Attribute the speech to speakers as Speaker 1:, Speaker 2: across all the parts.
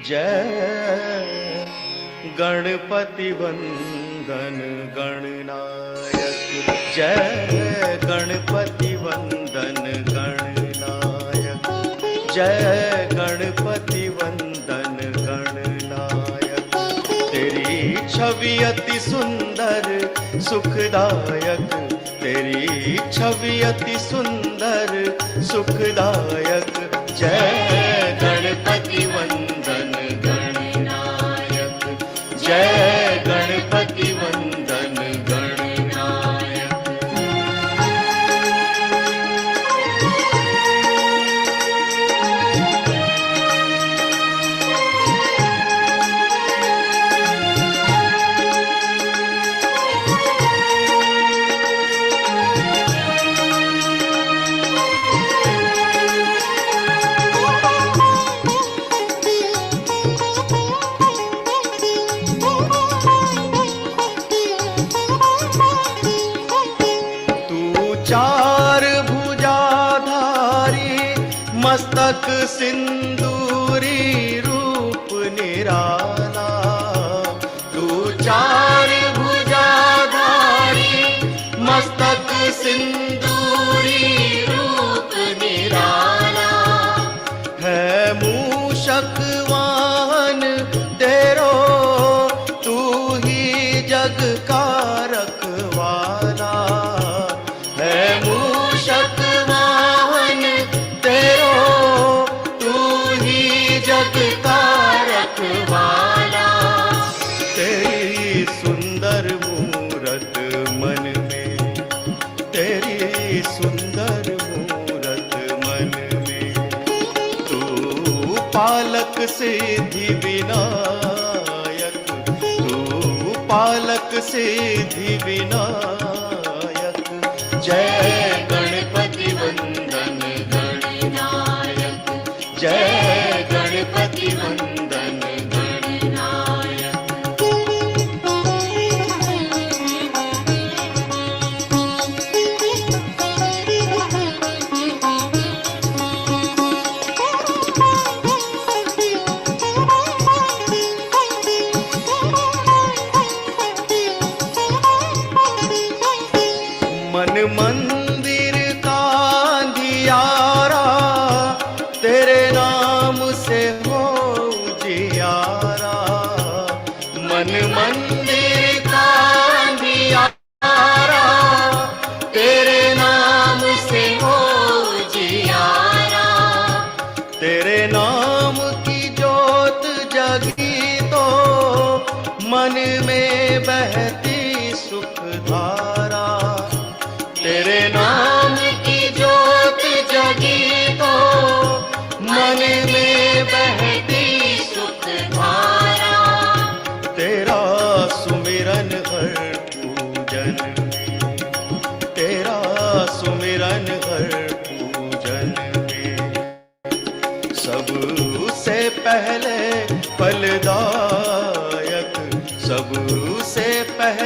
Speaker 1: जय गणपति वंदन गणनायक, जय गणपति वंदन गणनायक, जय गणपति वंदन गणनायक। तेरी छवि अति सुंदर सुखदायक, तेरी छवि अति सुंदर सुखदायक। जय गणपति वंदन गणनायक, जय गणपति वंदन गणनायक। चार भुजाधारी मस्तक सिंदूरी रूप निराला, तू चार भुजाधारी मस्तक सिंदूरी रूप निराला। है मूषक वाहन तेरो तू ही जग का रखवाला, है मूषक वाहन तेरो तू ही जग का रखवाला। तेरी सुंदर मूरत मन में, तेरी सुंदर मूरत मन में। तू पालक सिद्धि विनायक, तू पालक सिद्धि विनायक। जय गणपति वंदन गणनायक, जय गणपति वंदन गणनायक। मन मंदिर का अंधियारा तेरे नाम से हो उजियारा, मन मंदिर का अंधियारा तेरे नाम से हो उजियारा। तेरे नाम की जोत जगी तो मन में बहती सुख धारा, तेरे नाम की जोत जगी तो मन में बहती सुख धारा। तेरा सुमिरन हर पूजन में, तेरा सुमिरन हर पूजन में। सबसे पहले फलदायक, सबसे पहले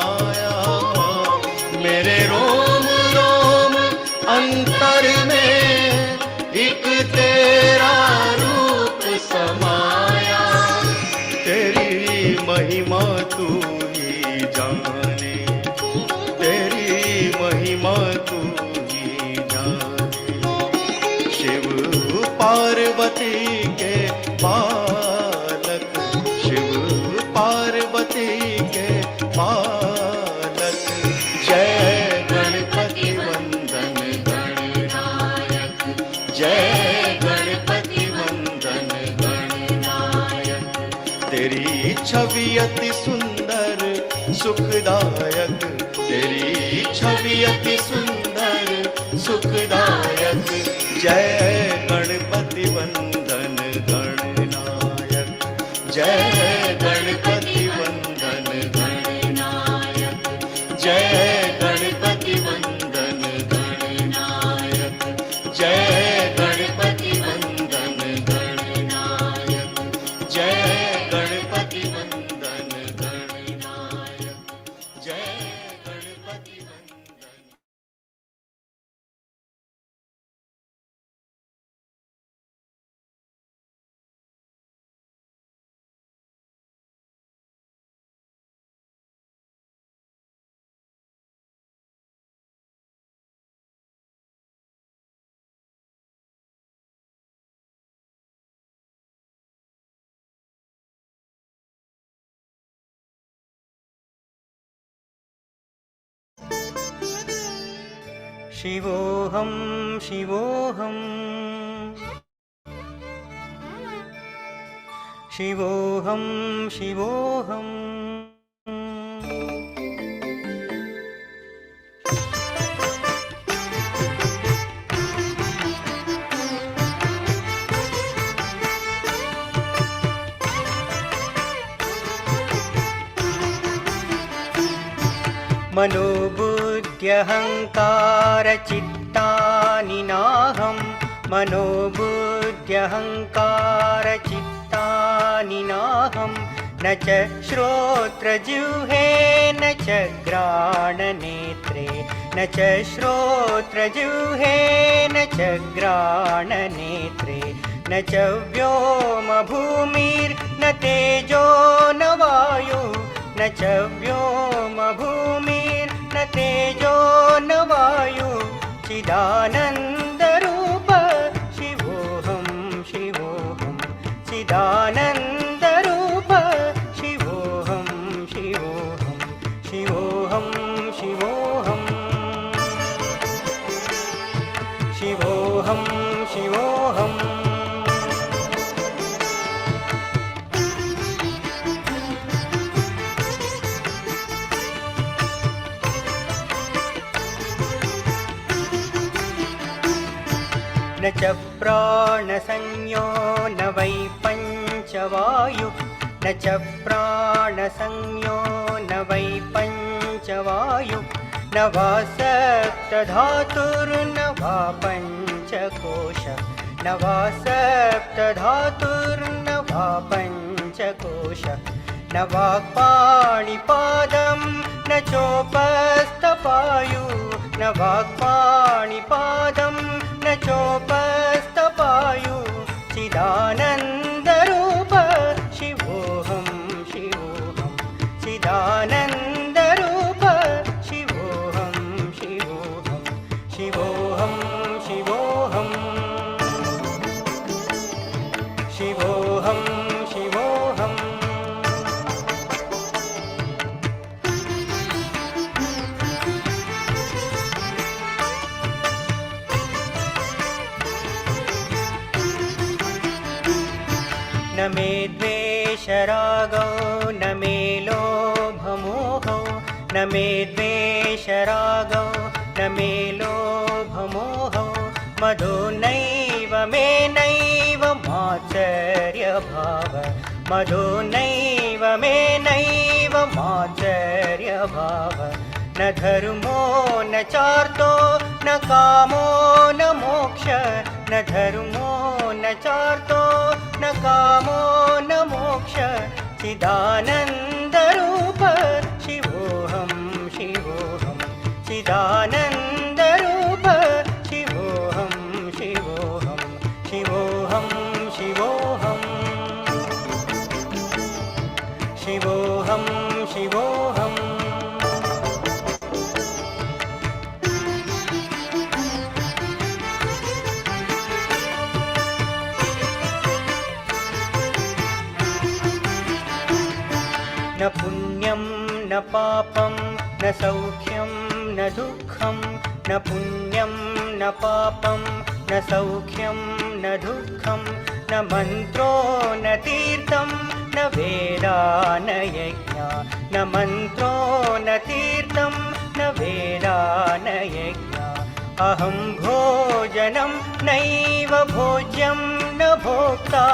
Speaker 1: समाया, मेरे रोम रोम अंतर में एक तेरा रूप समाया। तेरी महिमा तू ही जाने, तेरी महिमा तू ही जाने। शिव पार्वती के बालक, शिव पार्वती के बालक। जय गणपति वंदन गणनायक, जय गणपति वंदन गणनायक। तेरी छवि अति सुंदर सुखदायक, तेरी छवि अति सुंदर सुखदायक। जय गणपति वंदन गणनायक, जय गणपति वंदन गणनायक, जय गणपति वंदन गणनायक, जय गणपति वंदन गणनायक, जय गणपति वंदन गणनायक, जय गणपति वंदन।
Speaker 2: शिवोऽहं शिवोऽहं शिवोऽहं शिवोऽहम्। मनोबुद्ध्यहङ्कारचित्तानि नाहं, मनोबुद्ध्यहङ्कारचित्तानि नाहं। न च श्रोत्रजिह्वे न च घ्राणनेत्रे, न च श्रोत्रजिह्वे न च घ्राणनेत्रे। न च व्योमभूमिर्न तेजो न वायुः, न च व्योमभूमिर्न तेजो न वायुः। चिदानन्दरूप शिवोऽहं शिवोऽहं, चिदानन्दरूप शिवोऽहं शिवोऽहं, शिवोऽहं शिवोऽहं, शिवोऽहं शिवोऽहम्। न च प्राणसंज्ञो न वै पञ्चवायुः, न च प्राणसंज्ञो न वै पञ्चवायुः। न वा सप्तधातुर्न वा पञ्चकोश, न वा सप्तधातुर्न वा पञ्चकोश। न वाक्पाणिपादं न चोपस्थपायुः, न वाक्पाणिपादं न चोपस्थपायुः। चिदानन्दरूप शिवोऽहं शिवोऽहं, चिदानन्दरूप शिवोऽहं शिवोऽहं, शिवोऽहं शिवोऽहं, शिवोऽहं शिवोऽहम्। न मे द्वेषरागौ न मे लोभमोहौ, न मे द्वेषरागौ न मे लोभमोहौ। मदो नैव मे नैव मात्सर्यभाव, मदो नैव मे नैव मात्सर्यभाव। न धर्मो न चार्तो न कामो न मोक्ष, न धर्मो न चार्तो न कामो न मोक्ष। चिदानन्दरूप शिवोऽहं चिदानन्दरूप शिवोऽहं शिवोऽहं शिवोऽहं शिवोऽहम् शिवोऽहं शिवोऽहम् न पुण्यं न पापं न सौख्यं न दुःखं न पुण्यं न पापं न सौख्यं न दुःखं न मन्त्रो न तीर्थं न वेदा न यज्ञा न मन्त्रो न तीर्थं न वेदा न यज्ञा अहं भोजनं नैव भोज्यं न भोक्ता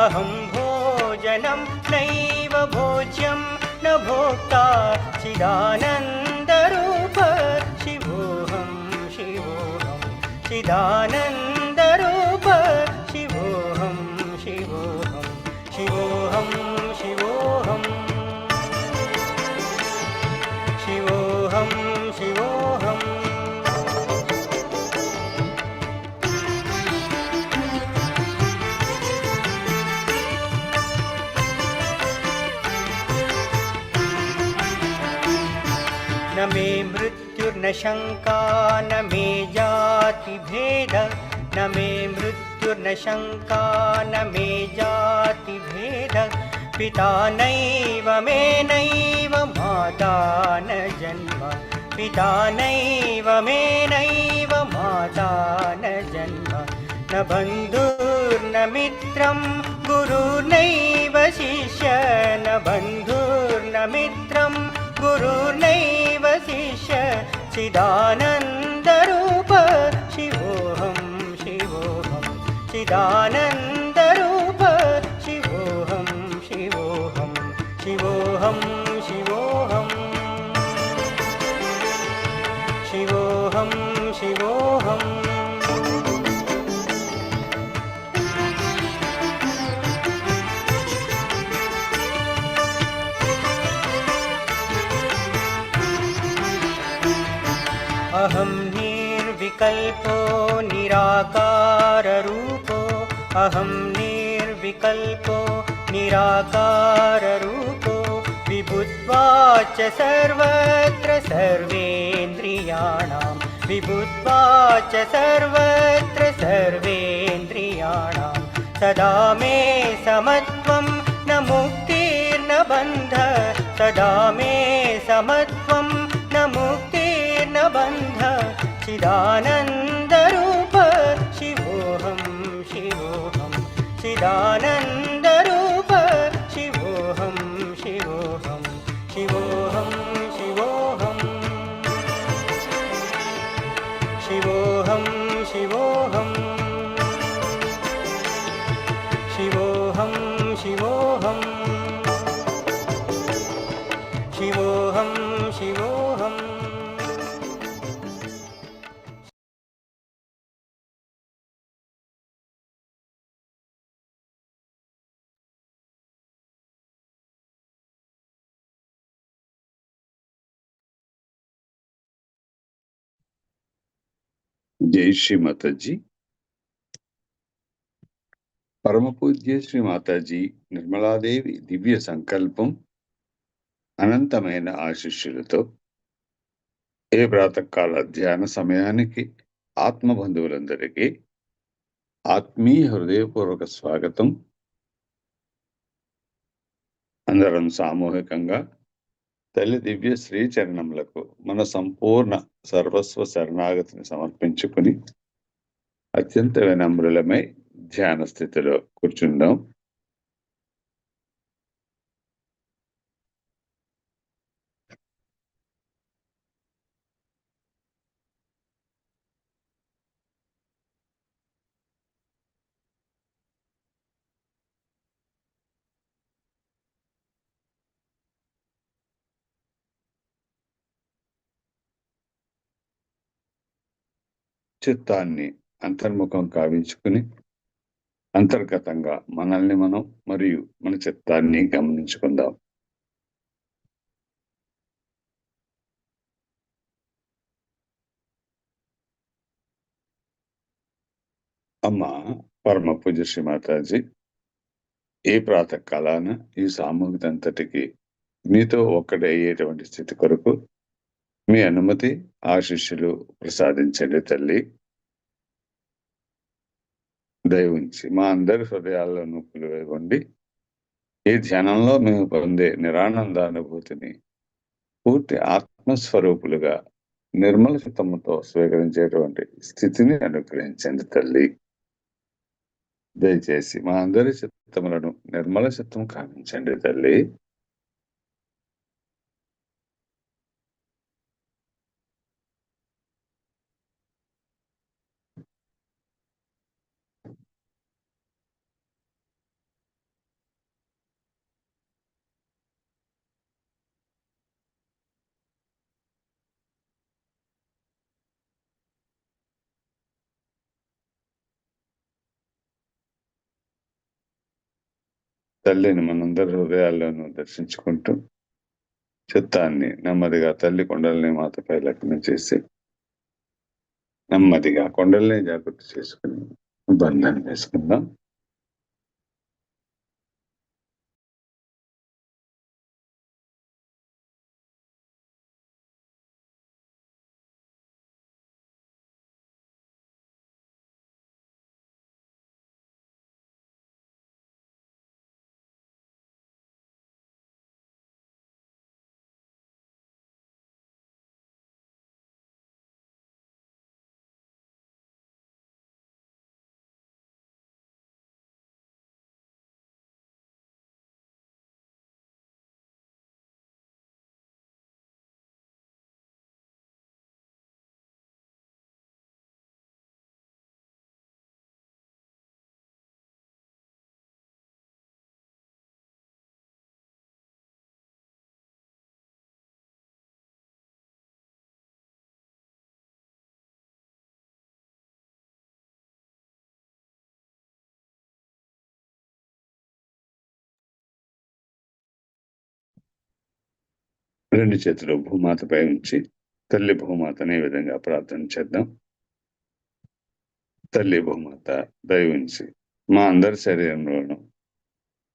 Speaker 2: अहं भोजनं नैव भोज्यं न भोक्ता चिदानन्दरूप शिवोऽहं शिवोऽहं चिदानन्दरूप शिवोऽहं शिवोऽहं शिवोऽहं शिवोऽहं शिवोऽहं शिवोऽहम् न मे मृत्युर्न शङ्का न मे जातिभेद न मे मृत्युर्न शङ्का न मे जातिभेद पिता नैव मे नैव माता न जन्म पिता नैव मे नैव माता न जन्म न बन्धुर्न मित्रं गुरुर्नैव शिष्य न बन्धुर्न मित्रं गुरुर्नैव शिष्य चिदानन्दरूप शिवोऽहं शिवोऽहं चिदानन्दरूप शिवोऽहं शिवोऽहं शिवोऽहं शिवोऽहं शिवोऽहं शिवोऽहम् अहं निर्विकल्पो निराकाररूपो अहं निर्विकल्पो निराकाररूपो विभुत्वाच सर्वत्र सर्वेन्द्रियाणां विभुत्वाच सर्वत्र सर्वेन्द्रियाणां सदा मे समत्वं न मुक्तिर्न बन्ध सदा मे समत्वं न मुक्तिर्न बन्ध चिदानन्दरूप शिवोऽहं शिवोऽहं चिदानन्दरूप शिवोऽहं शिवोऽहं शिवोऽहं शिवोऽहं शिवोऽहं शिवोऽहं शिवोऽहं शिवोऽहं शिवोऽहं शिवोऽहम्
Speaker 3: जय श्री माताजी परम पूज्य శ్రీ మాతాజీ నిర్మలాదేవి దివ్య సంకల్పం అనంతమైన ఆశీస్సులతో ఏ ప్రాతకాల ధ్యాన సమయానికి ఆత్మబంధువులందరికీ ఆత్మీయ హృదయపూర్వక స్వాగతం. అందరం సామూహికంగా తల్లి దివ్య శ్రీచరణములకు మన సంపూర్ణ సర్వస్వ శరణాగతిని సమర్పించుకుని అత్యంత వినమ్రులమై ధ్యాన స్థితిలో కూర్చుందాం. చిత్తాన్ని అంతర్ముఖం కావించుకుని అంతర్గతంగా మనల్ని మనం మరియు మన చిత్తాన్ని గమనించుకుందాం. అమ్మ పరమ పూజ శ్రీ మాతాజీ, ఈ ప్రాతకాలాన ఈ సామూహిక అంతటికి మీతో ఒక్కడే అయ్యేటువంటి స్థితి కొరకు మీ అనుమతి ఆశీస్సులు ప్రసాదించండి తల్లి. దయవుంచి మా అందరి హృదయాల్లో నొప్పులు వేయకండి. ఈ ధ్యానంలో మేము పొందే నిరానందానుభూతిని పూర్తి ఆత్మస్వరూపులుగా నిర్మల చిత్తముతో స్వీకరించేటువంటి స్థితిని అనుగ్రహించండి తల్లి. దయచేసి మా అందరి చిత్తములను నిర్మల చిత్తం కావించండి తల్లి. తల్లిని మనందరి హృదయాల్లోనూ దర్శించుకుంటూ చిత్తాన్ని నెమ్మదిగా తల్లి కొండల్ని మాతపై లగ్నం చేసి నెమ్మదిగా కొండల్ని జాగ్రత్త చేసుకుని బంధాన్ని వేసుకుందాం. రెండు చేతులు భూమాతపై ఉంచి తల్లి భూమాతని ఈ విధంగా ప్రార్థన చేద్దాం. తల్లి భూమాత దయ ఉంచి మా అందరి శరీరంలోనూ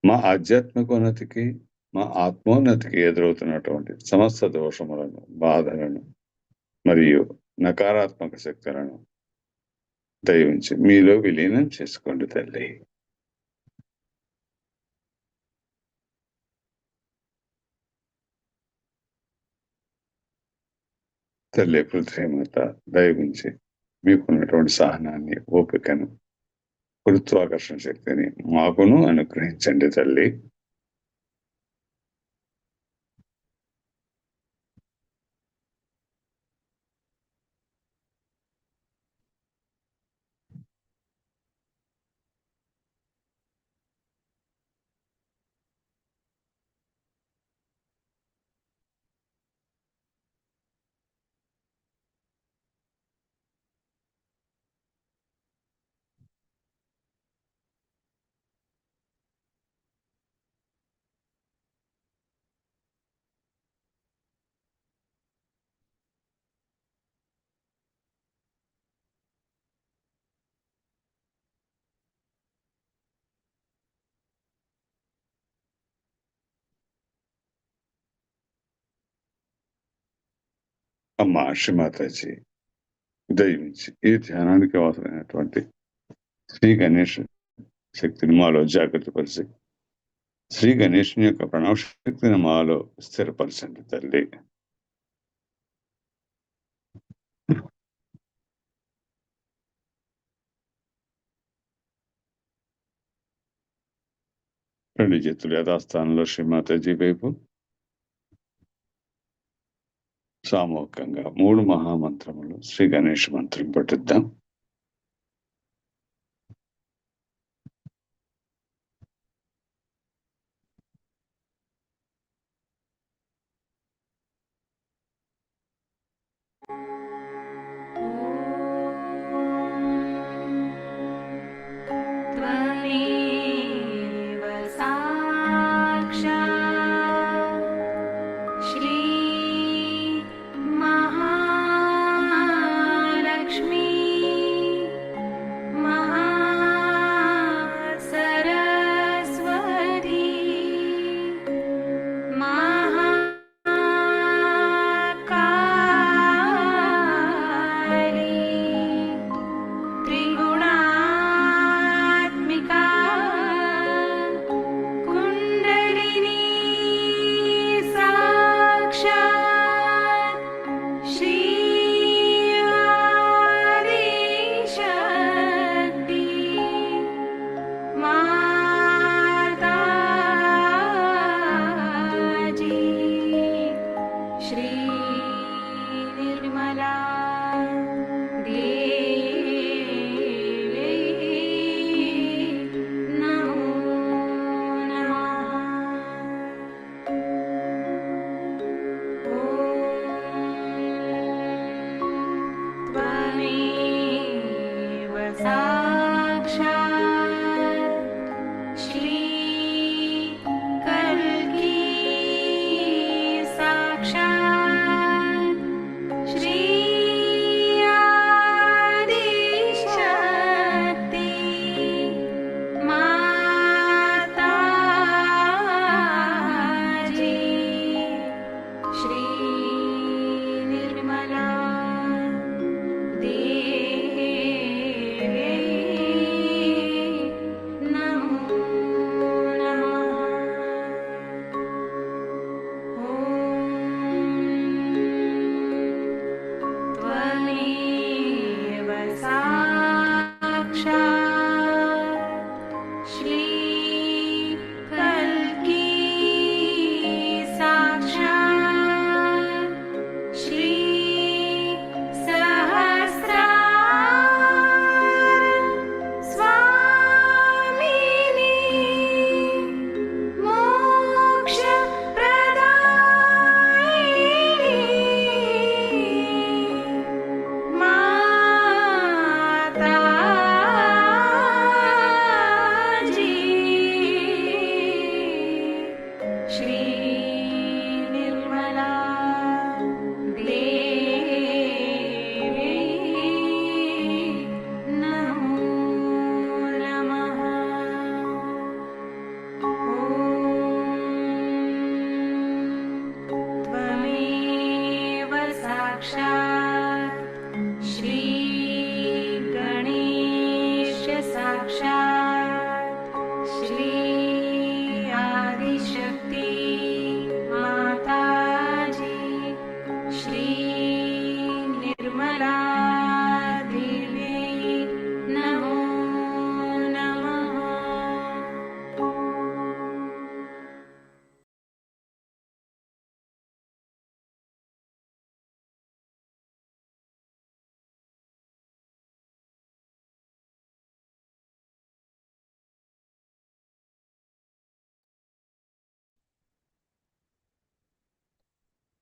Speaker 3: మా ఆధ్యాత్మిక ఉన్నతికి మా ఆత్మోన్నతికి ఎదురవుతున్నటువంటి సమస్త దోషములను, బాధలను మరియు నకారాత్మక శక్తులను దయ ఉంచి మీలో విలీనం చేసుకోండి తల్లి. తల్లి పృథ్వీమాత దయ ఉంచి మీకున్నటువంటి సహనాన్ని, ఓపికను, గురుత్వాకర్షణ శక్తిని మాకును అనుగ్రహించండి తల్లి. అమ్మ శ్రీమాతాజీ దయించి ఈ ధ్యానానికి అవసరమైనటువంటి శ్రీ గణేష్ శక్తిని మాలో జాగ్రత్తపరిచి శ్రీ గణేషుని యొక్క ప్రణవ శక్తిని మాలో స్థిరపరచండి తల్లి. రెండు చేతులు యథాస్థానంలో శ్రీమాతాజీ వైపు సామూహికంగా 3 మహామంత్రములు శ్రీ గణేష్ మంత్రం పఠిద్దాం.
Speaker 4: श्री महालक्ष्मी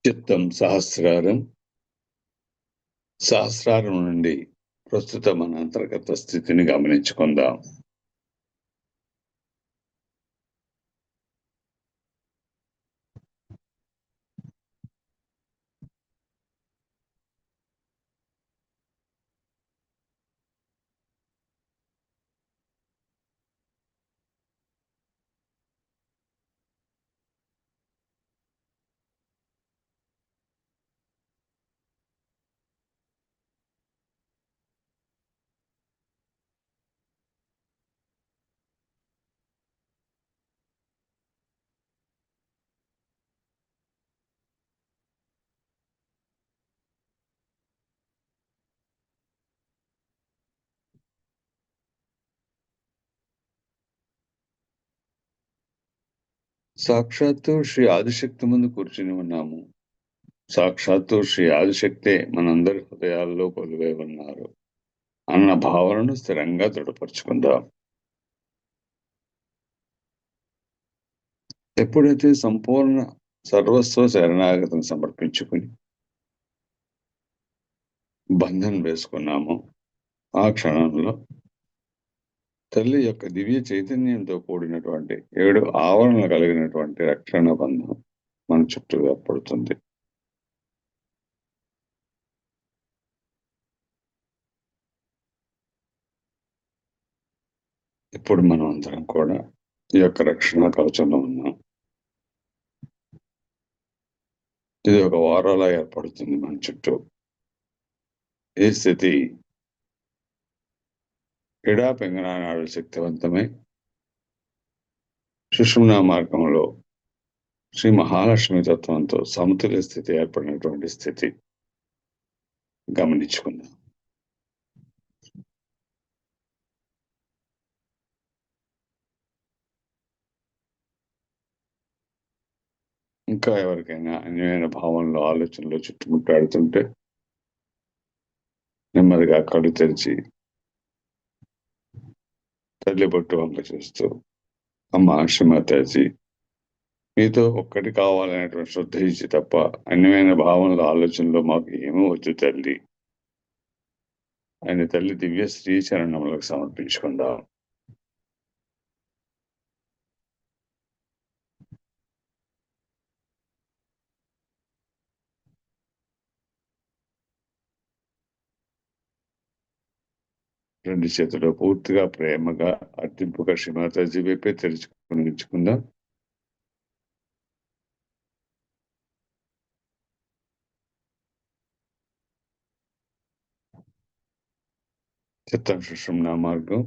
Speaker 3: చిత్తం సహస్రారం, సహస్రారం నుండి ప్రస్తుత మన అంతర్గత స్థితిని గమనించుకుందాం. సాక్షాత్తు శ్రీ ఆదిశక్తి ముందు కూర్చుని ఉన్నాము. సాక్షాత్తు శ్రీ ఆదిశక్తే మనందరి హృదయాల్లో కొలువై ఉన్నారు అన్న భావనను స్థిరంగా దృఢపరుచుకుందాం. ఎప్పుడైతే సంపూర్ణ సర్వస్వ శరణాగతిని సమర్పించుకుని బంధం వేసుకున్నామో ఆ క్షణంలో తల్లి యొక్క దివ్య చైతన్యంతో కూడినటువంటి 7 ఆవరణలు కలిగినటువంటి రక్షణ బంధం మన చుట్టూ ఏర్పడుతుంది. ఇప్పుడు మనం అందరం కూడా ఈ యొక్క రక్షణ కవచంలో ఉన్నాం. ఇది ఒక వారాలా ఏర్పడుతుంది మన చుట్టూ. ఈ స్థితి ఎడా పెంగళనాడు శక్తివంతమై సుషుమ్నా మార్గంలో శ్రీ మహాలక్ష్మి తత్వంతో సమతుల్య స్థితి ఏర్పడినటువంటి స్థితి గమనించుకుందాం. ఇంకా ఎవరికైనా అన్యమైన భావంలో ఆలోచనలో చుట్టుముట్టాడుతుంటే నెమ్మదిగా కళ్ళు తెరిచి తల్లి బొట్టు వంక చూస్తూ, అమ్మ శ్రీమాతాజీ మీతో ఒక్కటి కావాలనేటువంటి శ్రద్ధ ఇచ్చి తప్ప అన్యమైన భావనలో ఆలోచనలో మాకు ఏమీ వద్దు తల్లి అని తల్లి దివ్య శ్రీ చరణములకు సమర్పించుకుందాం. రెండు చేతులు పూర్తిగా ప్రేమగా అర్తింపుగా శ్రీమాతాజీ వైపే తెరుచుకుని ఉంచుకుందాం. చిత్తం సుషుమ్నా మార్గం,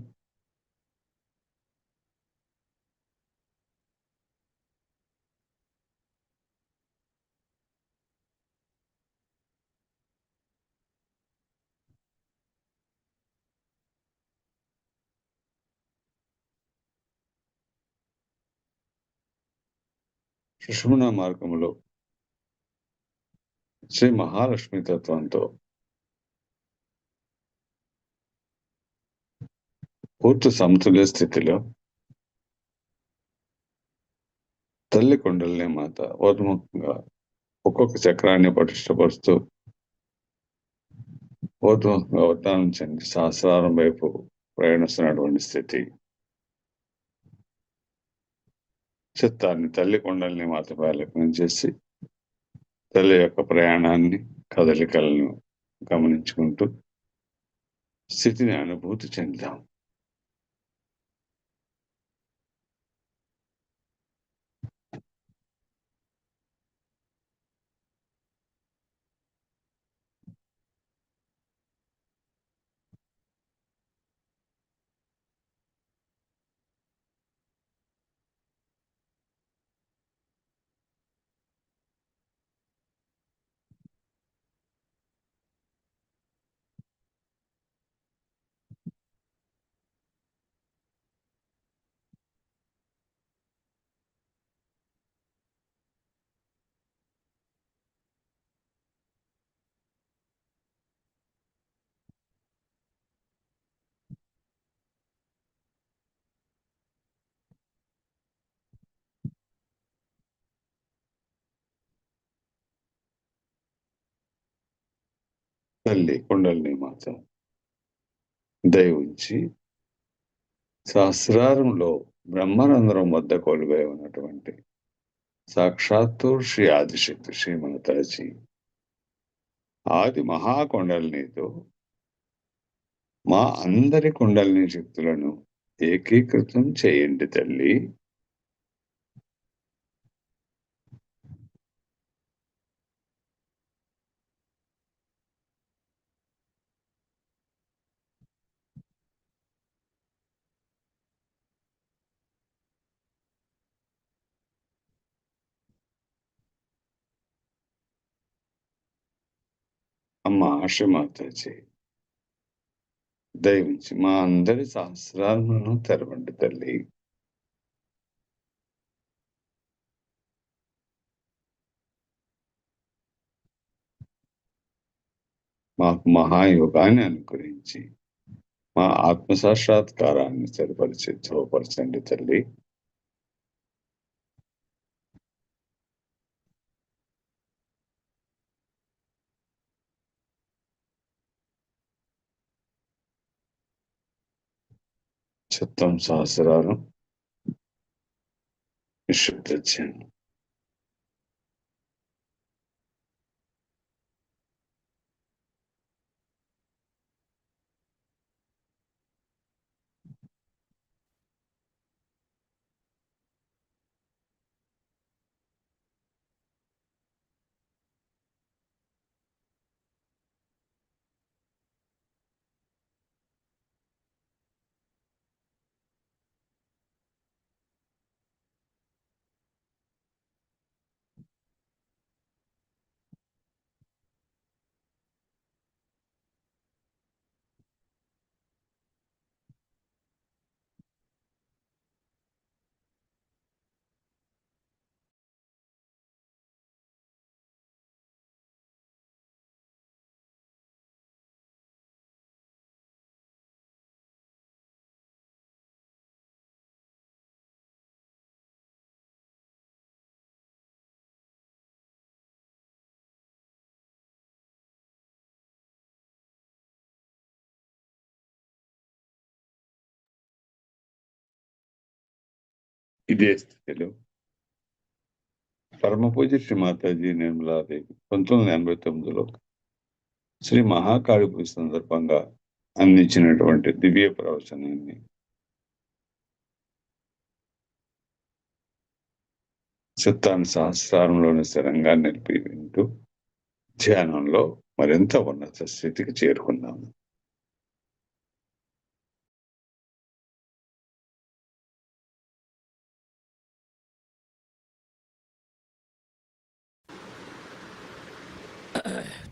Speaker 3: సుషుమ్నా మార్గంలో శ్రీ మహాలక్ష్మి తత్వంతో పూర్తి సమతుల్య స్థితిలో తల్లి కుండలిని మాత ఊర్ధ్వముఖంగా ఒక్కొక్క చక్రాన్ని పటిష్టపరుస్తూ ఊర్ధ్వముఖంగా ఉత్తానం చెంది సహస్రారం వైపు ప్రయాణిస్తున్నటువంటి స్థితి. చిత్తాన్ని తల్లి కుండలిని మాతపై లగ్నం చేసి తల్లి యొక్క ప్రయాణాన్ని కదలికలను గమనించుకుంటూ స్థితిని అనుభూతి చెందాం. తల్లి కుండలిని మాత దయ ఉంచి సహస్రారంలో బ్రహ్మరంధ్రం వద్ద కొలువై ఉన్నటువంటి సాక్షాత్తు శ్రీ ఆదిశక్తి శ్రీ మాతాజీ ఆది మహాకొండలినితో మా అందరి కుండలిని శక్తులను ఏకీకృతం చేయండి తల్లి. అమ్మ ఆశమాతాజీ దయవుంచి మా అందరి సహస్రాలను తెరవండి తల్లి. మాకు మహాయోగాన్ని అనుగ్రహించి మా ఆత్మసాక్షాత్కారాన్ని స్థిరపరిచి ధ్రువపరచండి తల్లి. చిత్తం సహస్రారం నిశ్శబ్ద ధ్యానం. ఇదే స్థితిలో పరమపూజ్య శ్రీ మాతాజీ నిర్మలాదేవి 1989లో శ్రీ మహాకాళి పూజ సందర్భంగా అందించినటువంటి దివ్య ప్రవచనాన్ని చిత్తాన్ని సహస్రారంలోని స్థిరంగా నిలిపి వింటూ ధ్యానంలో మరింత ఉన్నత స్థితికి చేరుకున్నాము.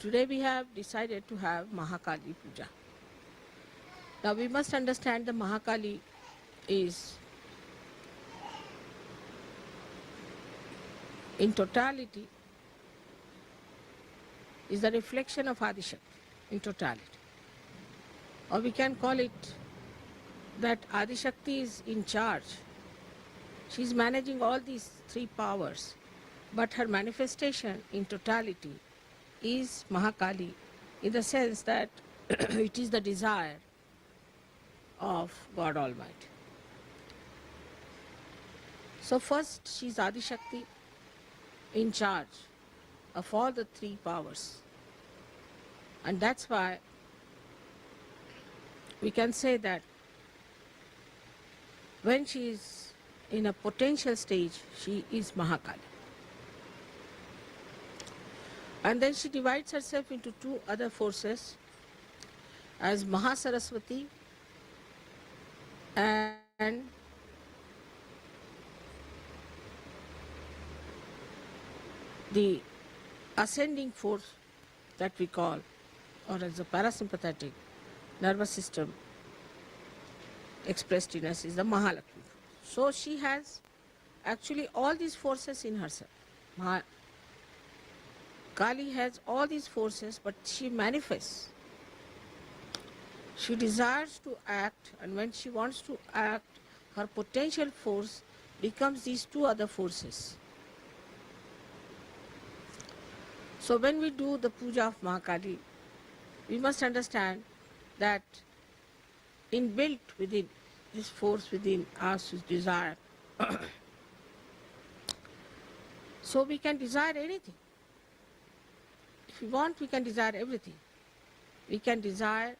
Speaker 4: Today we have decided to have Mahakali puja. Now we must understand the Mahakali is in totality is the reflection of Adishakti in totality. Or we can call it that Adishakti is in charge. She is managing all these three powers, but her manifestation in totality is Mahakali in the sense that it is the desire of God Almighty. So first she is Adishakti in charge of all the three powers, and that's why we can say that when she is in a potential stage, she is Mahakali. And then she divides herself into two other forces as Mahasaraswati and the ascending force that we call, or as the parasympathetic nervous system expressed in us, is the Mahalakshmi. So she has actually all these forces in herself. Kali has all these forces, but she manifests. She desires to act, and when she wants to act, her potential force becomes these two other forces. So when we do the puja of Mahakali, we must understand that inbuilt within this force within us is desire. So we can desire anything. If we want, we can desire everything. We can desire,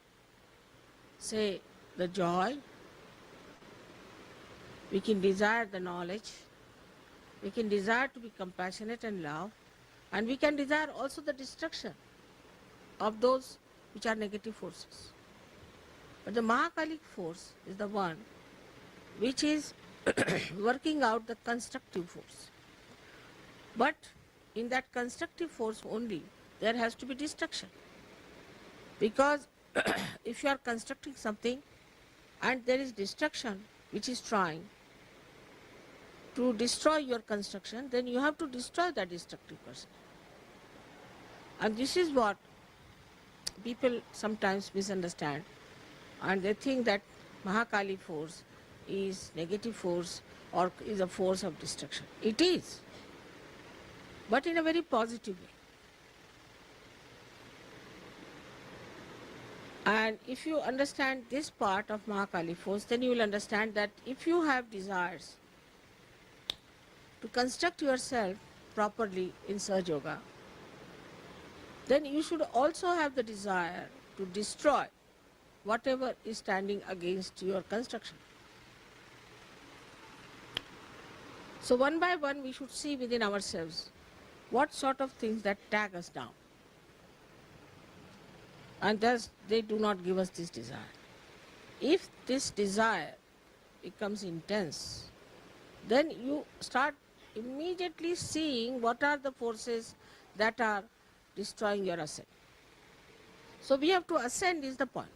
Speaker 4: say, the joy. We can desire the knowledge. We can desire to be compassionate and love. And we can desire also the destruction of those which are negative forces. But the Mahakali force is the one which is working out the constructive force. But in that constructive force only, there has to be destruction. Because if you are constructing something and there is destruction which is trying to destroy your construction, then you have to destroy that destructive person. And this is what people sometimes misunderstand, and they think that Mahakali force is negative force or is a force of destruction. It is, but in a very positive way. And if you understand this part of Mahakali force, then you will understand that if you have desires to construct yourself properly in Sahaja Yoga, then you should also have the desire to destroy whatever is standing against your construction. So one by one we should see within ourselves what sort of things that tag us down. And thus they do not give us this desire. If this desire becomes intense, then you start immediately seeing what are the forces that are destroying your ascent. So we have to ascend is the point.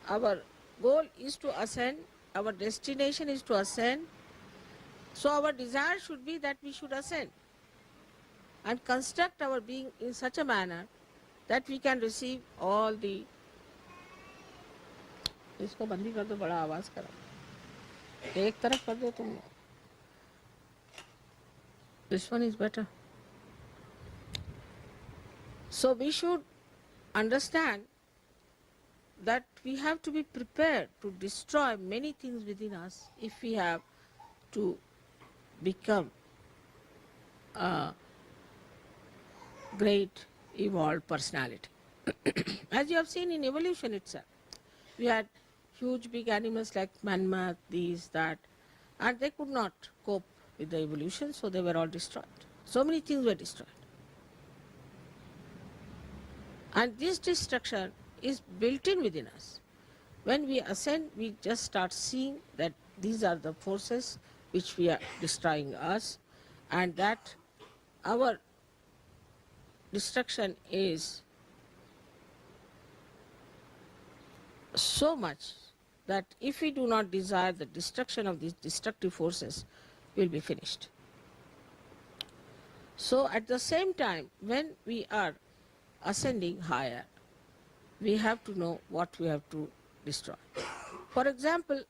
Speaker 4: Our goal is to ascend, our destination is to ascend. So our desire should be that we should ascend and construct our being in such a manner that we can receive all the... इसको बंदी कर दो, बड़ा आवाज करो, एक तरफ कर दो तुम. This one is better. So we should understand that we have to be prepared to destroy many things within us if we have to become a great evolved personality. As you have seen in evolution itself, we had huge big animals like mammoth, these, that, and they could not cope with the evolution, so they were all destroyed. So many things were destroyed. And this destruction is built in within us. When we ascend, we just start seeing that these are the forces which we are destroying us, and that our destruction is so much that if we do not desire the destruction of these destructive forces, we will be finished. So at the same time, when we are ascending higher, we have to know what we have to destroy. For example,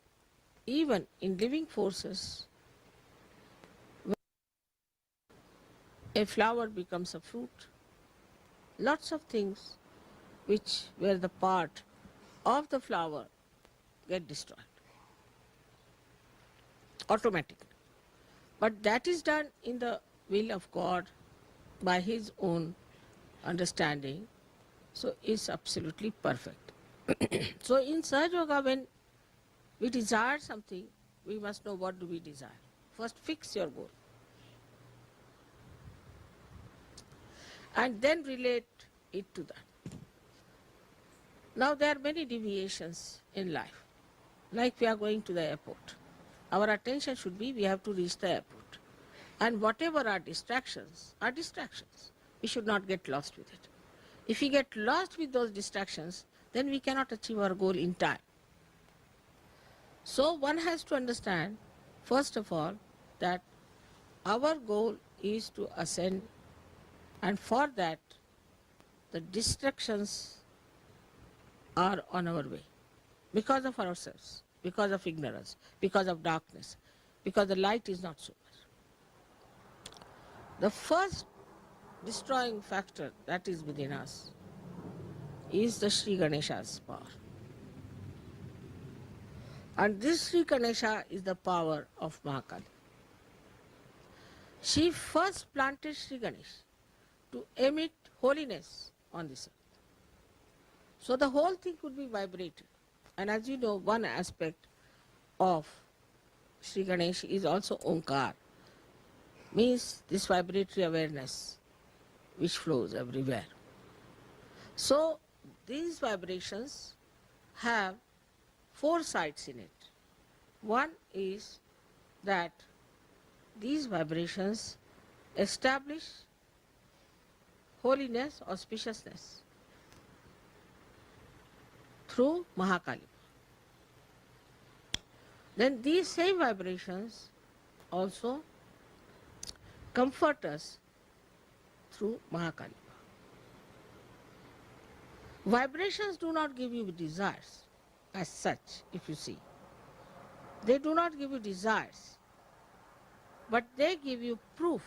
Speaker 4: even in living forces, when a flower becomes a fruit, lots of things which were the part of the flower get destroyed automatically. But that is done in the will of God by His own understanding, so it's absolutely perfect. So in Sahaja Yoga, when we desire something, we must know what do we desire. First fix your goal and then relate it to that. Now there are many deviations in life. Like we are going to the airport. Our attention should be we have to reach the airport. And whatever are distractions, we should not get lost with it. If we get lost with those distractions, then we cannot achieve our goal in time. So one has to understand, first of all, that our goal is to ascend, and for that the distractions are on our way because of ourselves, because of ignorance, because of darkness, because the light is not so much. The first destroying factor that is within us is the Sri Ganesha's power. And this Sri Ganesha is the power of Mahakali. She first planted Sri Ganesh to emit holiness on this earth. So the whole thing could be vibrated. And as you know, one aspect of Sri Ganesh is also Omkar, means this vibratory awareness which flows everywhere. So these vibrations have 4 sides in it. One is that these vibrations establish holiness, auspiciousness through Mahakali. Then these same vibrations also comfort us through Mahakali. Vibrations do not give you desires as such, if you see. They do not give you desires, but they give you proof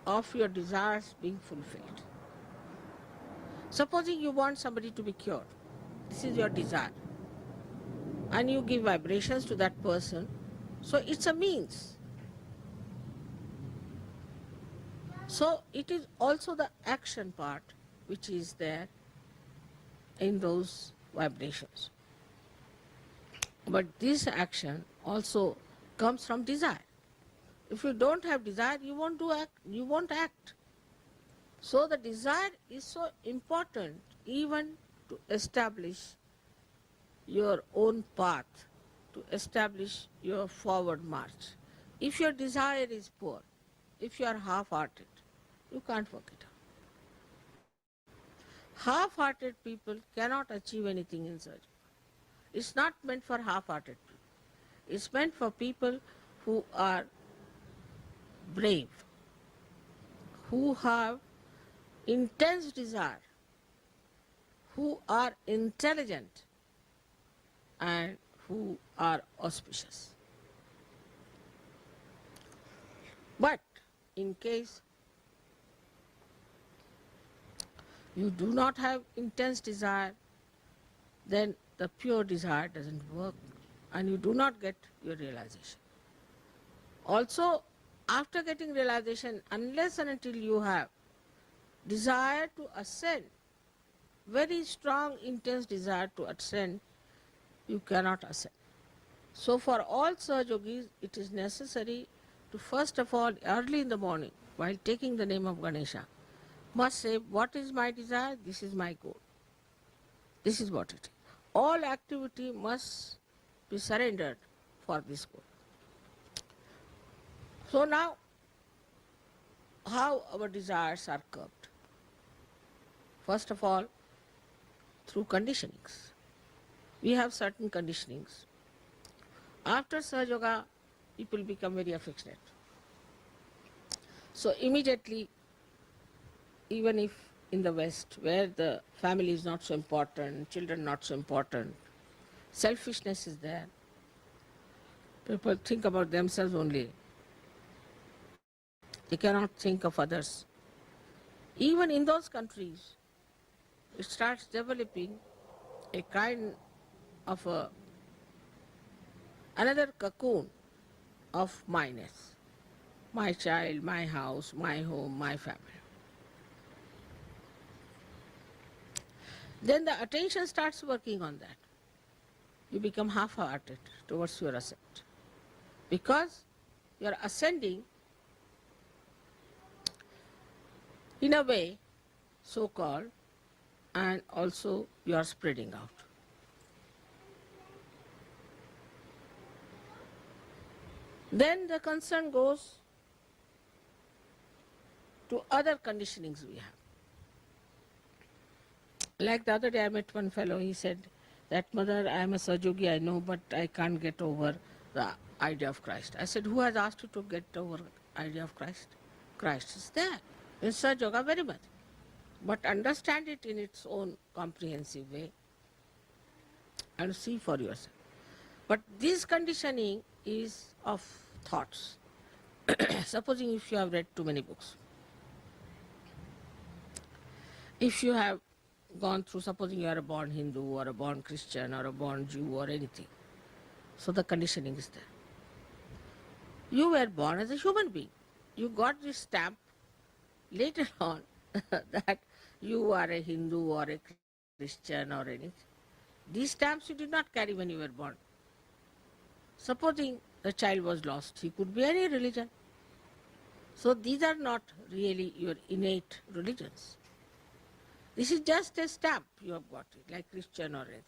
Speaker 4: of your desires being fulfilled. Supposing you want somebody to be cured, this is your desire, and you give vibrations to that person, so it's a means. So it is also the action part which is there in those vibrations. But this action also comes from desire. If you don't have desire, you won't act. So the desire is so important even to establish your own path, to establish your forward march. If your desire is poor, if you are half-hearted, you can't work it out. Half-hearted people cannot achieve anything in surgery. It's not meant for half-hearted people. It's meant for people who are brave, who have intense desire, who are intelligent, and who are auspicious. But in case you do not have intense desire, then the pure desire doesn't work and you do not get your realization. Also, after getting realization, unless and until you have desire to ascend, very strong, intense desire to ascend, you cannot ascend. So for all Sahaja yogis, it is necessary to first of all, early in the morning, while taking the name of Ganesha, must say, what is my desire? This is my goal. This is what it is. All activity must be surrendered for this goal. So now, how our desires are curbed? First of all, through conditionings. We have certain conditionings. After Sahaja Yoga, people become very affectionate. So immediately, even if in the West, where the family is not so important, children not so important, selfishness is there. People think about themselves only. They cannot think of others. Even in those countries, it starts developing a kind of another cocoon of myness. My child, my house, my home, my family. Then the attention starts working on that. You become half-hearted towards your ascent. Because you are ascending in a way, so-called, and also you are spreading out. Then the concern goes to other conditionings we have. Like the other day I met one fellow, he said that, Mother, I am a Sahaja yogi, I know, but I can't get over the idea of Christ. I said, who has asked you to get over the idea of Christ? Christ is there in Sahaja Yoga very much. But understand it in its own comprehensive way and see for yourself. But this conditioning is of thoughts. Supposing if you have read too many books, if you have gone through, supposing you are a born Hindu or a born Christian or a born Jew or anything. So the conditioning is there. You were born as a human being. You got this stamp later on that you are a Hindu or a Christian or anything. These stamps you did not carry when you were born. Supposing the child was lost, he could be any religion. So these are not really your innate religions. This is just a stamp you have got it, like Christian or anything.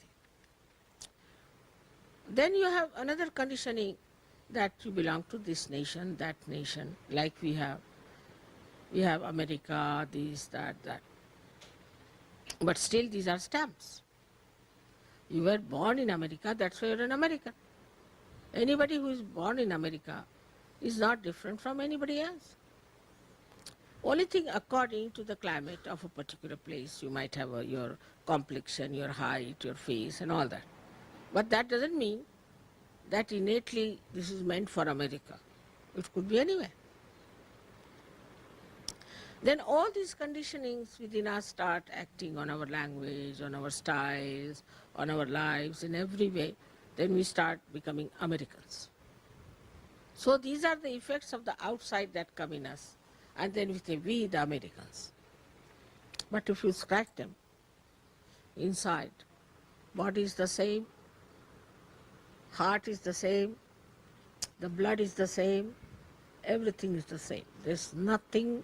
Speaker 4: Then you have another conditioning that you belong to this nation, that nation, like we have America, this, that. But still these are stamps. You were born in America, that's why you're an American. Anybody who is born in America is not different from anybody else. Only thing, according to the climate of a particular place, you might have your complexion, your height, your face and all that. But that doesn't mean that innately this is meant for America. It could be anywhere. Then all these conditionings within us start acting on our language, on our styles, on our lives, in every way. Then we start becoming Americans. So these are the effects of the outside that come in us. And then we say, we the Americans. But if you scratch them, inside, body is the same, heart is the same, the blood is the same, everything is the same. There's nothing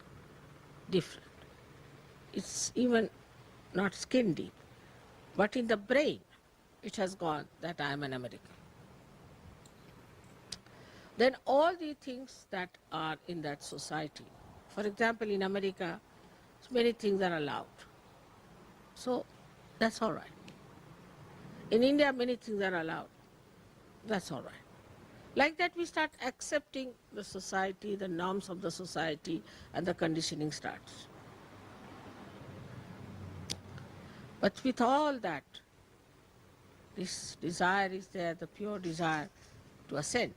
Speaker 4: different. It's even not skin deep. But in the brain, it has gone that I am an American. Then all the things that are in that society, for example, in America, many things are allowed. So that's all right. In India, many things are allowed. That's all right. Like that, we start accepting the society, the norms of the society, and the conditioning starts. But with all that, this desire is there, the pure desire to ascend.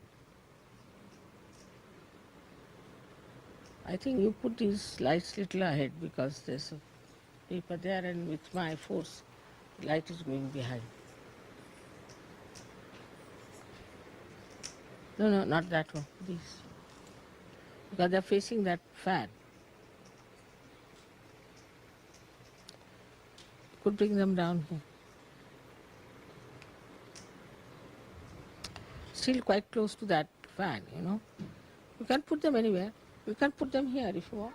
Speaker 4: I think you put these lights little ahead because there's a paper there, and with my force, the light is going behind. No, not that one, these. Because they're facing that fan. Could bring them down here. Still quite close to that fan, you know. You can put them anywhere. You can put them here if you want.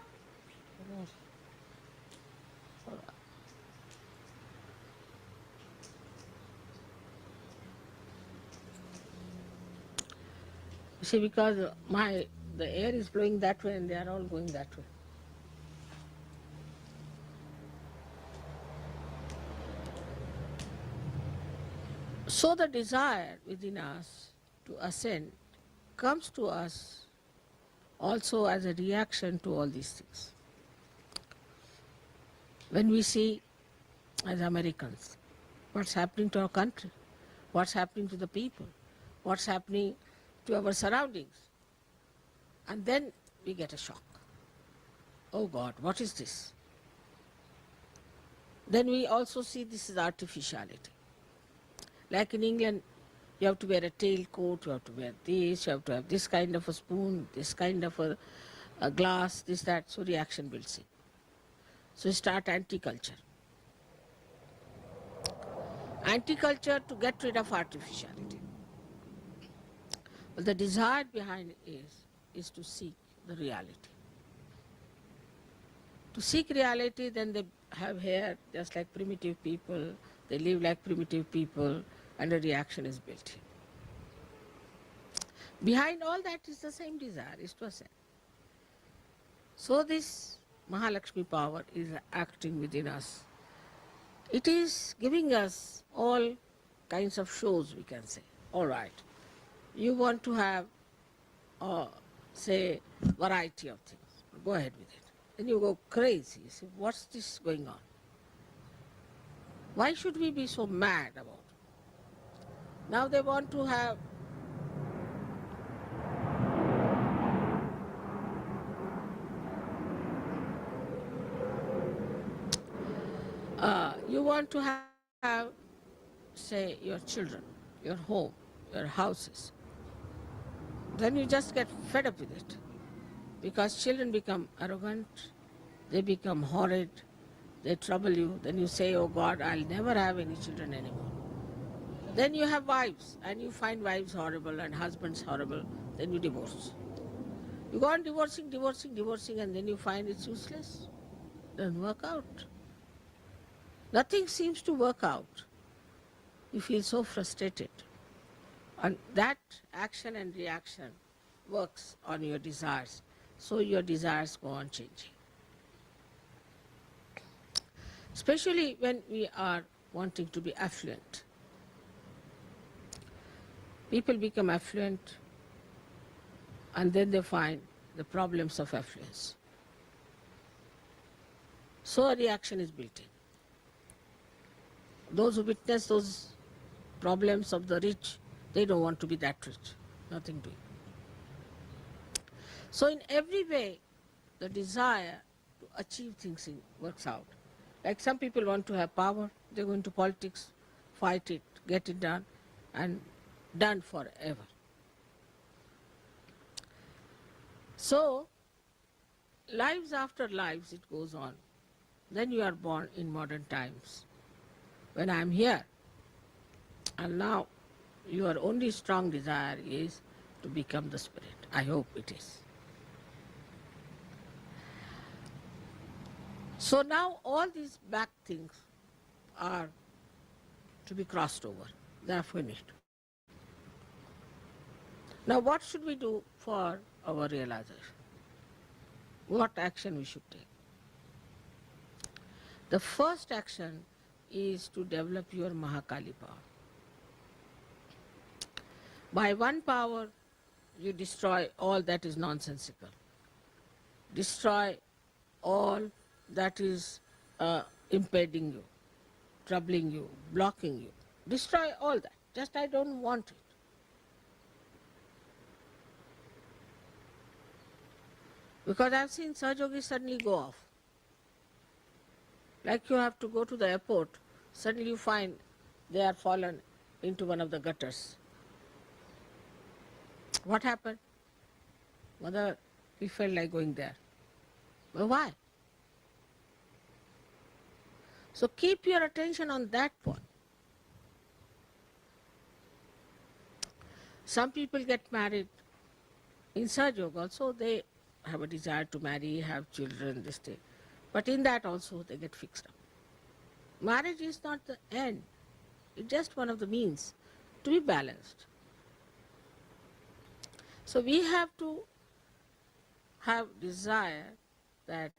Speaker 4: You see, because the air is blowing that way and they are all going that way. So the desire within us to ascend comes to us also as a reaction to all these things. When we see, as Americans, what's happening to our country, what's happening to the people, what's happening to our surroundings, and then we get a shock. Oh God, what is this? Then we also see this is artificiality. Like in England, you have to wear a tailcoat, you have to wear this, you have to have this kind of a spoon, this kind of a glass, this, that, so reaction builds in. So you start anti-culture. Anti-culture to get rid of artificiality. But the desire behind it is to seek the reality. To seek reality, then they have hair just like primitive people, they live like primitive people, and a reaction is built in. Behind all that is the same desire, is to ascend. So this Mahalakshmi power is acting within us. It is giving us all kinds of shows, we can say. All right, you want to have, say, variety of things. Go ahead with it. Then you go crazy. You say, what's this going on? Why should we be so mad about it? Now they want to have You want to have, say, your children, your home, your houses. Then you just get fed up with it. Because children become arrogant, they become horrid, they trouble you. Then you say, oh God, I'll never have any children anymore. Then you have wives, and you find wives horrible and husbands horrible. Then you divorce. You go on divorcing, and then you find it's useless. Doesn't work out. Nothing seems to work out. You feel so frustrated. And that action and reaction works on your desires. So your desires go on changing. Especially when we are wanting to be affluent. People become affluent and then they find the problems of affluence. So a reaction is built in. Those who witness those problems of the rich, they don't want to be that rich. Nothing doing. So in every way, the desire to achieve things works out. Like some people want to have power, they go into politics, fight it, get it done, and done forever. So, lives after lives it goes on. Then you are born in modern times. When I am here, and now your only strong desire is to become the spirit. I hope it is. So now all these back things are to be crossed over. They are finished. Now what should we do for our realization? What action we should take? The first action is to develop your Mahakali power. By one power, you destroy all that is nonsensical. Destroy all that is impeding you, troubling you, blocking you. Destroy all that. Just I don't want it. Because I've seen Sahajogis suddenly go off. Like you have to go to the airport, suddenly you find they are fallen into one of the gutters. What happened? Mother, we felt like going there. But why? So keep your attention on that point. Some people get married in Sahajog also, they have a desire to marry, have children, this thing. But in that also they get fixed up. Marriage is not the end. It's just one of the means to be balanced. So we have to have desire that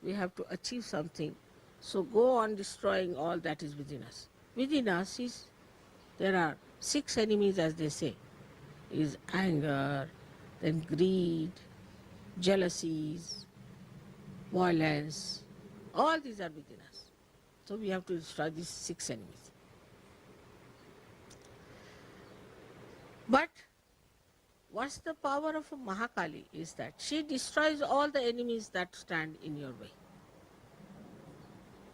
Speaker 4: we have to achieve something. So go on destroying all that is within us. Within us there are 6 enemies, as they say. Is anger, then greed, jealousies, violence. All these are within us. So we have to destroy these 6 enemies. But what's the power of a Mahakali is that she destroys all the enemies that stand in your way.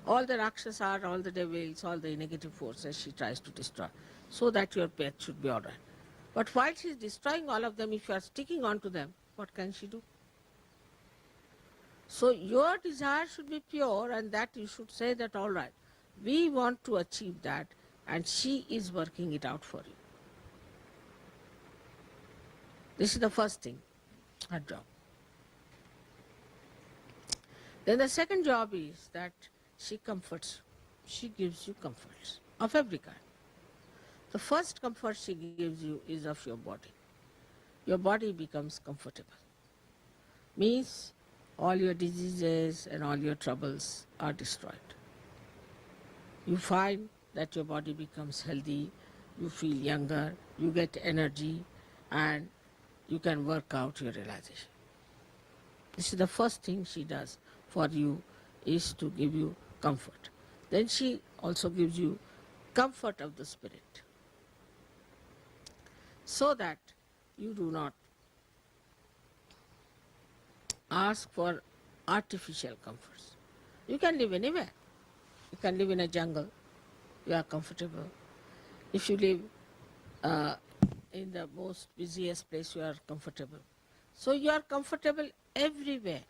Speaker 4: All the Rakshasas, all the devils, all the negative forces she tries to destroy, so that your path should be all right. But while she is destroying all of them, if you are sticking on to them, what can she do? So your desire should be pure, and that you should say that all right, we want to achieve that, and she is working it out for you. This is the first thing, her job. Then the second job is that she comforts, she gives you comforts of every kind. The first comfort she gives you is of your body. Your body becomes comfortable. Means all your diseases and all your troubles are destroyed. You find that your body becomes healthy, you feel younger, you get energy, and you can work out your realization. This is the first thing she does for you, is to give you comfort. Then she also gives you comfort of the spirit, so that you do not ask for artificial comforts. You can live anywhere. can live in a jungle, you are comfortable. If you live in the most busiest place, you are comfortable. So you are comfortable everywhere.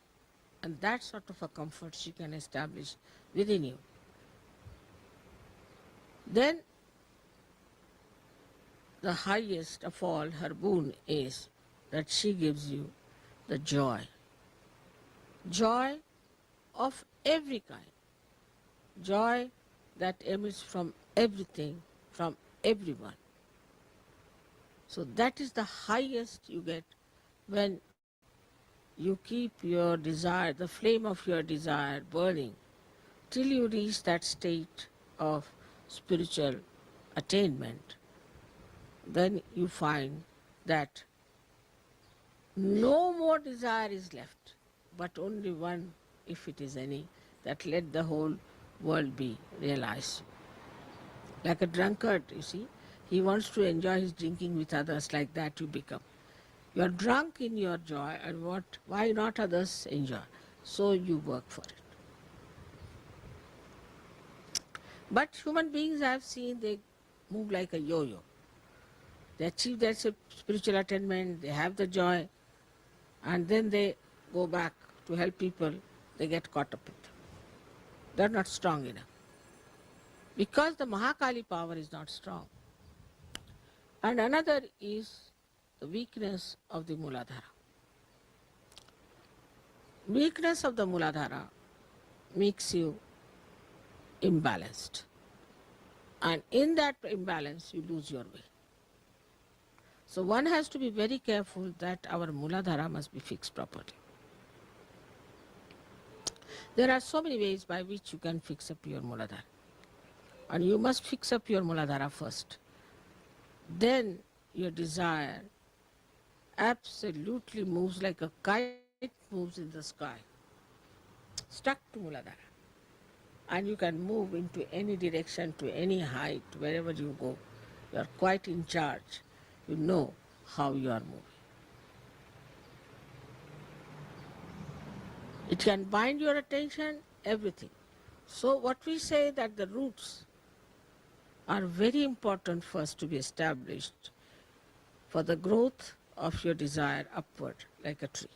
Speaker 4: And that sort of a comfort she can establish within you. Then the highest of all her boon is that she gives you the joy. Joy of every kind. Joy that emits from everything, from everyone. So that is the highest you get when you keep your desire, the flame of your desire burning till you reach that state of spiritual attainment. Then you find that no more desire is left, but only one, if it is any, that let the whole world be realized. Like a drunkard, you see, he wants to enjoy his drinking with others, like that you become. You are drunk in your joy, and why not others enjoy? So you work for it. But human beings I have seen, they move like a yo-yo. They achieve their spiritual attainment, they have the joy, and then they go back to help people, they get caught up with them. They are not strong enough. Because the Mahakali power is not strong. And another is the weakness of the Mooladhara. Weakness of the Mooladhara makes you imbalanced. And in that imbalance, you lose your way. So one has to be very careful that our Mooladhara must be fixed properly. There are so many ways by which you can fix up your Mooladhara. And you must fix up your Mooladhara first. Then your desire absolutely moves like a kite moves in the sky, stuck to Mooladhara. And you can move into any direction, to any height, wherever you go. You are quite in charge. You know how you are moving. It can bind your attention, everything. So what we say that the roots are very important first to be established for the growth of your desire upward like a tree.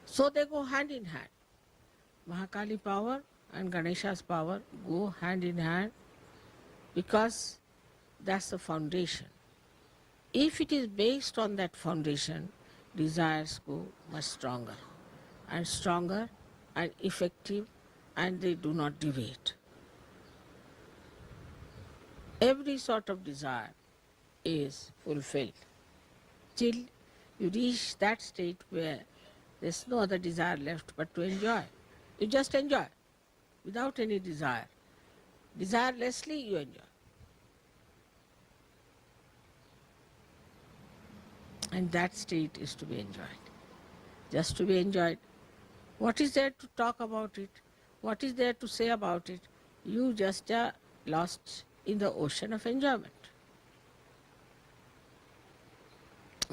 Speaker 4: So they go hand in hand. Mahakali power and Ganesha's power go hand in hand because that's the foundation. If it is based on that foundation, desires go much stronger and effective, and they do not deviate. Every sort of desire is fulfilled till you reach that state where there's no other desire left but to enjoy. You just enjoy without any desire. Desirelessly you enjoy. And that state is to be enjoyed. Just to be enjoyed. What is there to talk about it? What is there to say about it? You just are lost in the ocean of enjoyment.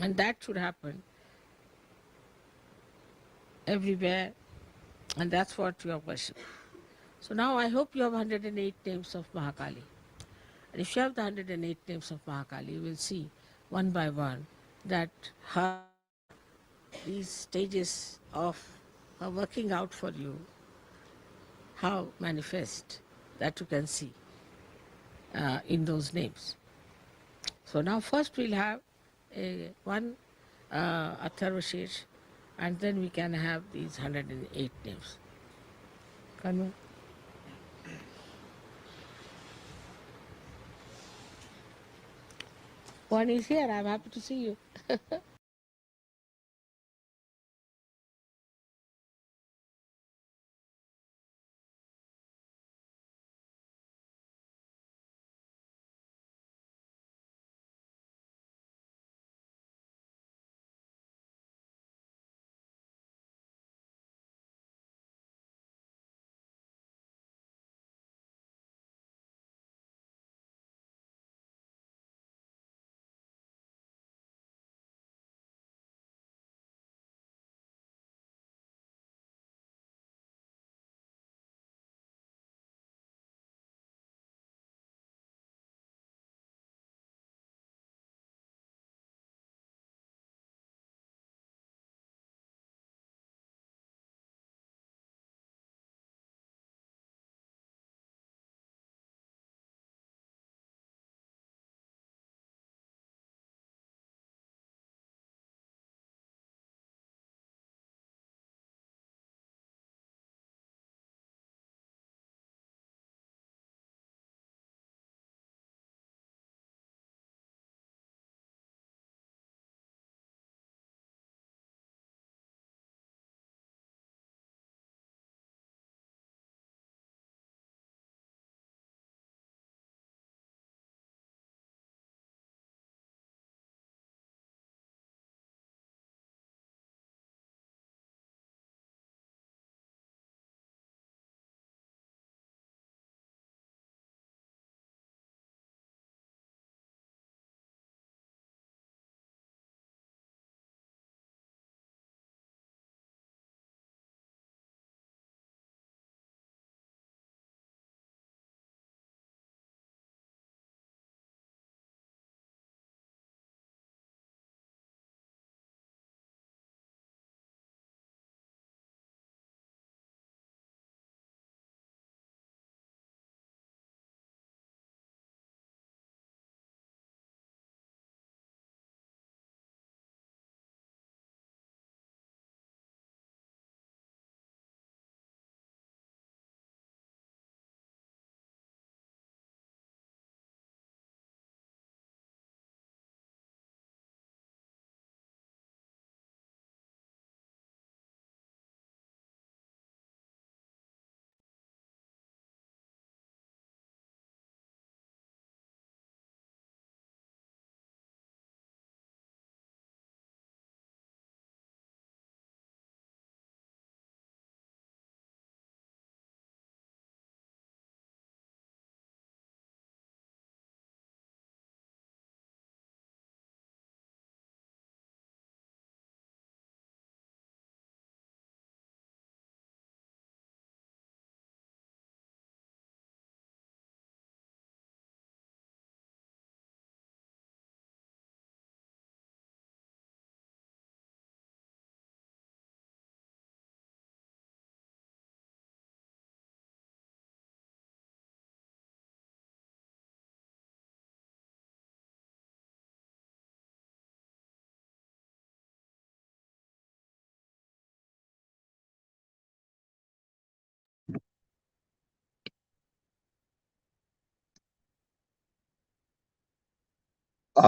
Speaker 4: And that should happen everywhere, and that's what you are worshipping. So now I hope you have 108 names of Mahakali. And if you have the 108 names of Mahakali, you will see one by one that these stages of her working out for you, how manifest, that you can see in those names. So now first we'll have one Atharvashesh, and then we can have these 108 names. Kanwa? One is here, I'm happy to see you.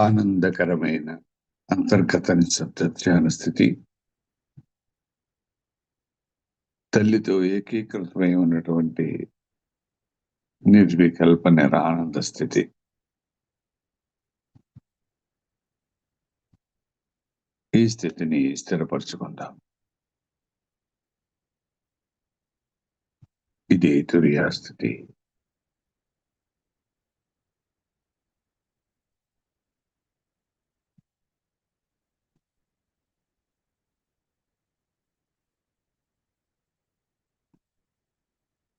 Speaker 3: ఆనందకరమైన అంతర్గత నిశ్శబ్ద ధ్యాన స్థితి, తల్లితో ఏకీకృతమై ఉన్నటువంటి నిర్వికల్ప నిరానంద స్థితి. ఈ స్థితిని స్థిరపరచుకుందాం. ఇదే తురియా స్థితి.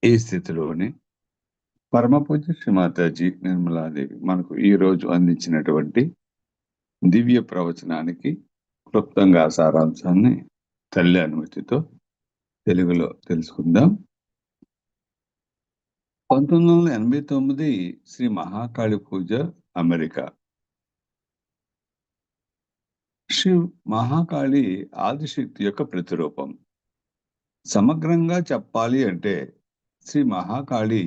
Speaker 3: ఈ స్థితిలోనే పరమ పూజ్య శ్రీమాతాజీ నిర్మలాదేవి మనకు ఈ రోజు అందించినటువంటి దివ్య ప్రవచనానికి క్లుప్తంగా సారాంశాన్ని తల్లి అనుమతితో తెలుగులో తెలుసుకుందాం. 1989 శ్రీ మహాకాళి పూజ, అమెరికా. శ్రీ మహాకాళి ఆదిశక్తి యొక్క ప్రతిరూపం. సమగ్రంగా చెప్పాలి అంటే శ్రీ మహాకాళి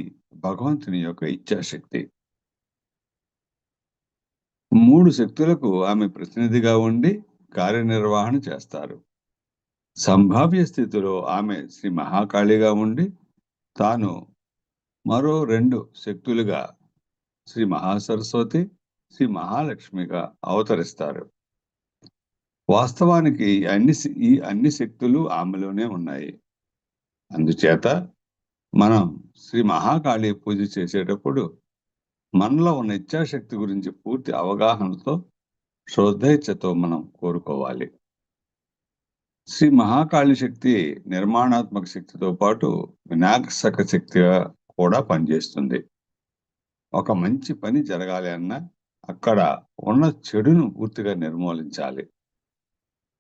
Speaker 3: భగవంతుని యొక్క ఇచ్ఛాశక్తి. 3 శక్తులకు ఆమె ప్రతినిధిగా ఉండి కార్యనిర్వహణ చేస్తారు. సంభావ్య స్థితిలో ఆమె శ్రీ మహాకాళిగా ఉండి తాను మరో 2 శక్తులుగా శ్రీ మహాసరస్వతి, శ్రీ మహాలక్ష్మిగా అవతరిస్తారు. వాస్తవానికి ఈ అన్ని శక్తులు ఆమెలోనే ఉన్నాయి. అందుచేత మనం శ్రీ మహాకాళి పూజ చేసేటప్పుడు మనలో ఉన్న ఇచ్ఛాశక్తి గురించి పూర్తి అవగాహనతో, శ్రద్ధేచ్ఛతో మనం కోరుకోవాలి. శ్రీ మహాకాళి శక్తి నిర్మాణాత్మక శక్తితో పాటు వినాశక శక్తిగా కూడా పనిచేస్తుంది. ఒక మంచి పని జరగాలి అన్నా అక్కడ ఉన్న చెడును పూర్తిగా నిర్మూలించాలి.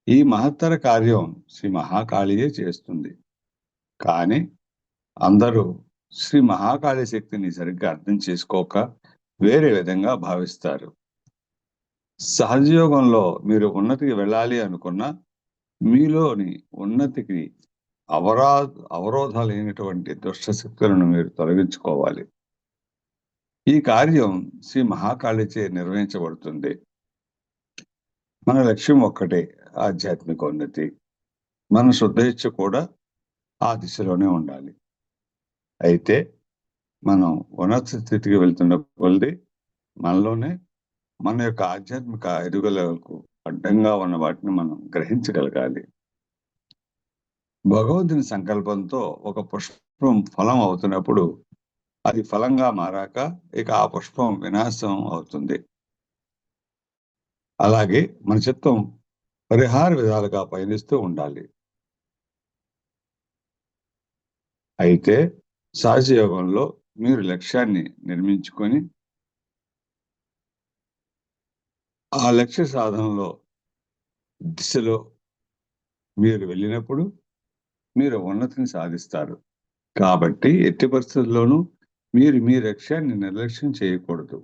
Speaker 3: ఈ మహత్తర కార్యం శ్రీ మహాకాళియే చేస్తుంది. కానీ అందరూ శ్రీ మహాకాళి శక్తిని సరిగ్గా అర్థం చేసుకోక వేరే విధంగా భావిస్తారు. సహజయోగంలో మీరు ఉన్నతికి వెళ్ళాలి అనుకున్నా మీలోని ఉన్నతికి అవరోధాలైనటువంటి దుష్టశక్తులను మీరు తొలగించుకోవాలి. ఈ కార్యం శ్రీ మహాకాళిచే నిర్వహించబడుతుంది. మన లక్ష్యం ఒక్కటే, ఆధ్యాత్మిక ఉన్నతి. మన శుద్ధేచ్ఛ కూడా ఆ దిశలోనే ఉండాలి. అయితే మనం ఉన్నత స్థితికి వెళ్తున్న కొలది మనలోనే మన యొక్క ఆధ్యాత్మిక ఎదుగుదలకు అడ్డంగా ఉన్న వాటిని మనం గ్రహించగలగాలి. భగవంతుని సంకల్పంతో ఒక పుష్పం ఫలం అవుతున్నప్పుడు అది ఫలంగా మారాక ఇక ఆ పుష్పం వినాశం అవుతుంది. అలాగే మన చిత్తం పరిహార విధాలుగా పయనిస్తూ ఉండాలి. అయితే సహజయోగంలో మీరు లక్ష్యాన్ని నిర్మించుకొని ఆ లక్ష్య సాధనలో దిశలో మీరు వెళ్ళినప్పుడు మీరు ఉన్నతిని సాధిస్తారు. కాబట్టి ఎట్టి పరిస్థితుల్లోనూ మీరు మీ లక్ష్యాన్ని నిర్లక్ష్యం చేయకూడదు.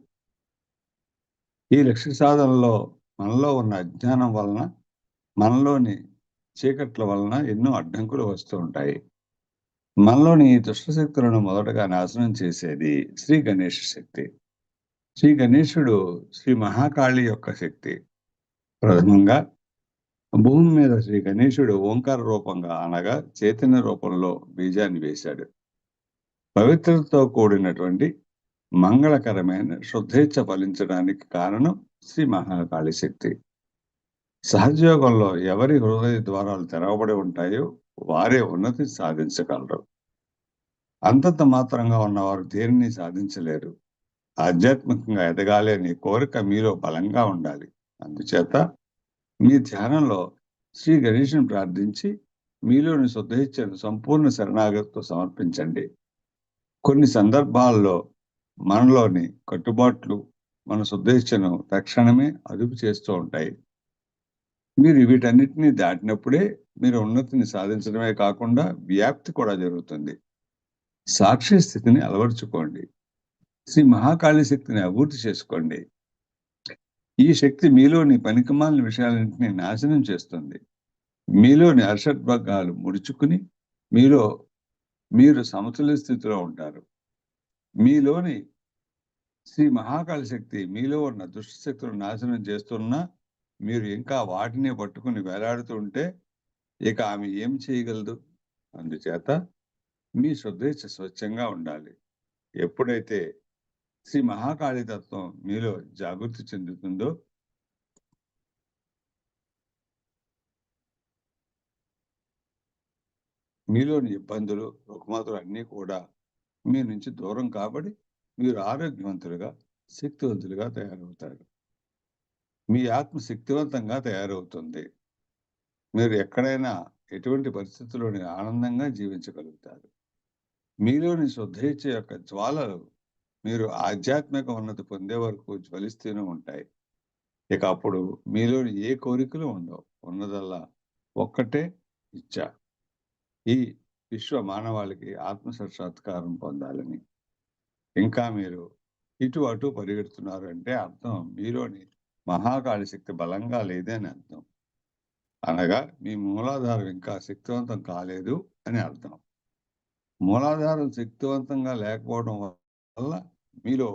Speaker 3: ఈ లక్ష్య సాధనలో మనలో ఉన్న అజ్ఞానం వలన, మనలోని చీకట్ల వలన ఎన్నో అడ్డంకులు వస్తూ ఉంటాయి. మనలోని ఈ దుష్టశక్తులను మొదటగా నాశనం చేసేది శ్రీ గణేష శక్తి. శ్రీ గణేశుడు శ్రీ మహాకాళి యొక్క శక్తి. ప్రథమంగా భూమి మీద శ్రీ గణేశుడు ఓంకార రూపంగా అనగా చైతన్య రూపంలో బీజాన్ని వేశాడు. పవిత్రతతో కూడినటువంటి మంగళకరమైన శుద్ధేచ్ఛ ఫలించడానికి కారణం శ్రీ మహాకాళి శక్తి. సహజయోగంలో ఎవరి హృదయ ద్వారాలు తెరవబడి ఉంటాయో వారే ఉన్నతి సాధించగలరు. అంతంత మాత్రంగా ఉన్నవారు దేనిని సాధించలేరు. ఆధ్యాత్మికంగా ఎదగాలి అనే కోరిక మీలో బలంగా ఉండాలి. అందుచేత మీ ధ్యానంలో శ్రీ గణేశుని ప్రార్థించి మీలోని శుద్ధేచ్ఛను సంపూర్ణ శరణాగతితో సమర్పించండి. కొన్ని సందర్భాల్లో మనలోని కట్టుబాట్లు మన శుద్ధేచ్ఛను తక్షణమే అదుపు చేస్తూ ఉంటాయి. మీరు వీటన్నిటినీ దాటినప్పుడే మీరు ఉన్నతిని సాధించడమే కాకుండా వ్యాప్తి కూడా జరుగుతుంది. సాక్షి స్థితిని అలవర్చుకోండి. శ్రీ మహాకాళి శక్తిని అభివృద్ధి చేసుకోండి. ఈ శక్తి మీలోని పనికిమాలిన విషయాలన్నింటినీ నాశనం చేస్తుంది. మీలోని అర్షద్భగ్గాలు ముడుచుకుని మీరు సమతుల్య స్థితిలో ఉంటారు. మీలోని శ్రీ మహాకాళి శక్తి మీలో ఉన్న దుష్ట శక్తులను నాశనం చేస్తున్నా మీరు ఇంకా వాటినే పట్టుకుని వేలాడుతుంటే ఇక ఆమె ఏం చేయగలదు? అందుచేత మీ శుద్ధేచ్ఛ స్వచ్ఛంగా ఉండాలి. ఎప్పుడైతే శ్రీ మహాకాళి తత్వం మీలో జాగృతి చెందుతుందో మీలోని ఇబ్బందులు, రుగ్మతలు అన్నీ కూడా మీ నుంచి దూరం కాబడి మీరు ఆరోగ్యవంతులుగా, శక్తివంతులుగా తయారవుతారు. మీ ఆత్మ శక్తివంతంగా తయారవుతుంది. మీరు ఎక్కడైనా ఎటువంటి పరిస్థితుల్లోని ఆనందంగా జీవించగలుగుతారు. మీలోని శుద్ధేచ్ఛ యొక్క జ్వాలలు మీరు ఆధ్యాత్మిక ఉన్నతి పొందే వరకు జ్వలిస్తూనే ఉంటాయి. ఇక అప్పుడు మీలోని ఏ కోరికలు ఉండవు. ఉన్నదల్లా ఒక్కటే ఇచ్చ. ఈ విశ్వ మానవాళికి ఆత్మ సాక్షాత్కారం పొందాలని. ఇంకా మీరు ఇటు అటు పరిగెడుతున్నారు అంటే అర్థం మీలోని మహాకాళి శక్తి బలంగా లేదని అర్థం. అనగా మీ మూలాధారం ఇంకా శక్తివంతం కాలేదు అని అర్థం. మూలాధారం శక్తివంతంగా లేకపోవడం వల్ల మీలో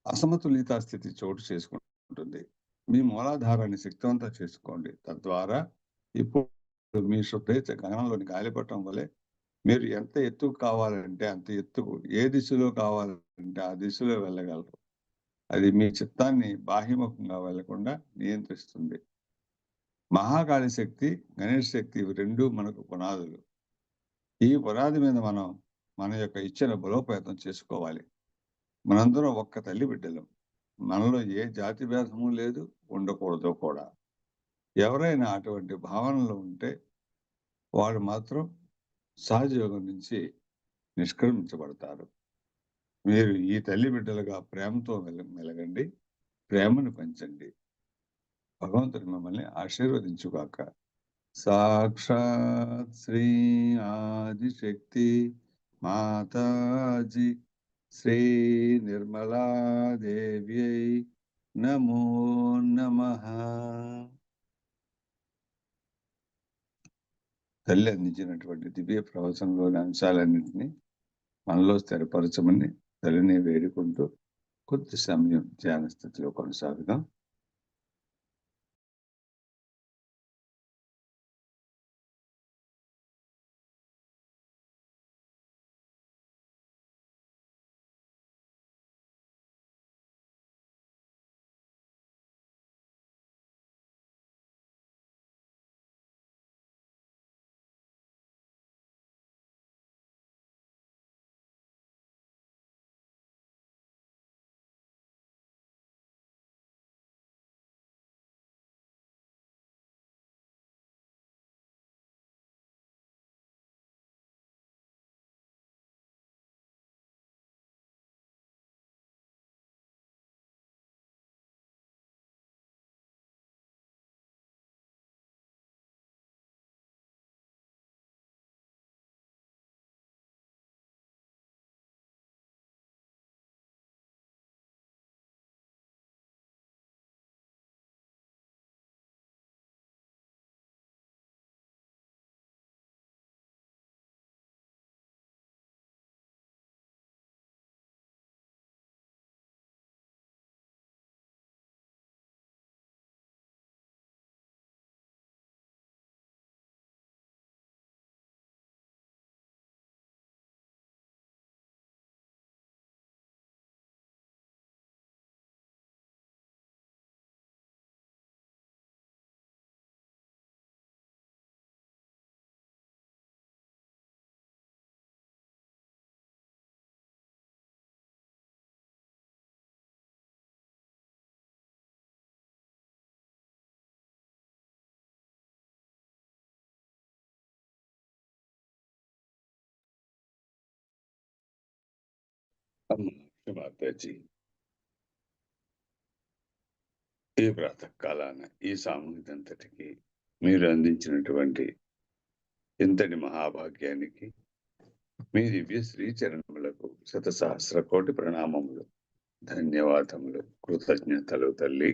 Speaker 3: అసమతులిత స్థితి చోటు చేసుకుంటుంది. మీ మూలాధారాన్ని శక్తివంతం చేసుకోండి. తద్వారా ఇప్పుడు మీ శుద్ధేచ్ఛ గగనంలోని గాలిపటం వలె మీరు ఎంత ఎత్తుకు కావాలంటే అంత ఎత్తుకు, ఏ దిశలో కావాలంటే ఆ దిశలో వెళ్ళగలరు. అది మీ చిత్తాన్ని బాహ్యముఖంగా వెళ్లకుండా నియంత్రిస్తుంది. మహాకాళి శక్తి, గణేష్ శక్తి ఇవి రెండూ మనకు పునాదులు. ఈ పునాది మీద మనం మన యొక్క ఇచ్ఛను బలోపేతం చేసుకోవాలి. మనందరం ఒక్క తల్లి బిడ్డలం. మనలో ఏ జాతి భేదము లేదు, ఉండకూడదు కూడా. ఎవరైనా అటువంటి భావనలు ఉంటే వారు మాత్రం సహజ యోగం నుంచి నిష్క్రమించబడతారు. మీరు ఈ తల్లి బిడ్డలుగా ప్రేమతో మెలగండి, ప్రేమను పంచండి. భగవంతుడు మిమ్మల్ని ఆశీర్వదించుగాక. సాక్షాత్ శ్రీ ఆదిశక్తి మాతాజీ శ్రీ నిర్మలాదేవ్యై నమో నమః. తల్లి అందించినటువంటి దివ్య ప్రవచనంలోని అంశాలన్నింటినీ మనలో స్థిరపరచమని తల్లిని వేడుకుంటూ కొద్ది సమయం ధ్యాన స్థితిలో కొనసాగుదాం. మాతాజీ, ఈ ప్రాతకాలాన ఈ సామూహికంతటికి మీరు అందించినటువంటి ఇంతటి మహాభాగ్యానికి మీ దివ్య శ్రీచరణములకు శతసహస్ర కోటి ప్రణామములు, ధన్యవాదములు, కృతజ్ఞతలు తల్లి.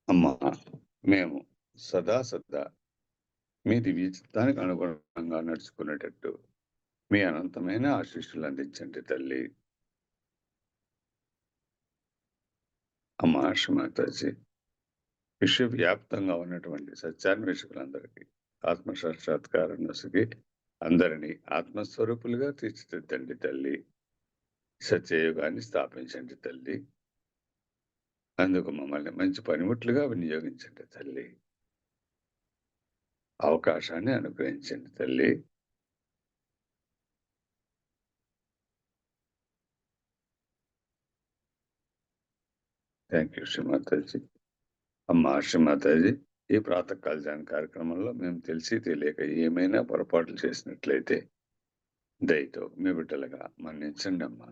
Speaker 3: అమ్మా, మేము సదా మీ దివ్య చిత్తానికి అనుగుణంగా నడుచుకునేటట్టు మీ అనంతమైన ఆశీస్సులు అందించండి తల్లి. అమ్మ శ్రీమాతాజీ, విశ్వవ్యాప్తంగా ఉన్నటువంటి సత్యాన్వేషకులందరికీ ఆత్మ సాక్షాత్కారం నొసగి అందరినీ ఆత్మస్వరూపులుగా తీర్చిదిద్దండి తల్లి. సత్యయుగాన్ని స్థాపించండి తల్లి. అందుకు మమ్మల్ని మంచి పనిముట్లుగా వినియోగించండి తల్లి. అవకాశాన్ని అనుగ్రహించండి తల్లి. Thank you Shri Mataji. అమ్మ శ్రీమాతాజీ, ఈ ప్రాతకాల ధ్యాన కార్యక్రమంలో మేము తెలిసి తెలియక ఏమైనా పొరపాట్లు చేసినట్లయితే దయతో మీ బిడ్డలుగా మన్నించండి అమ్మా.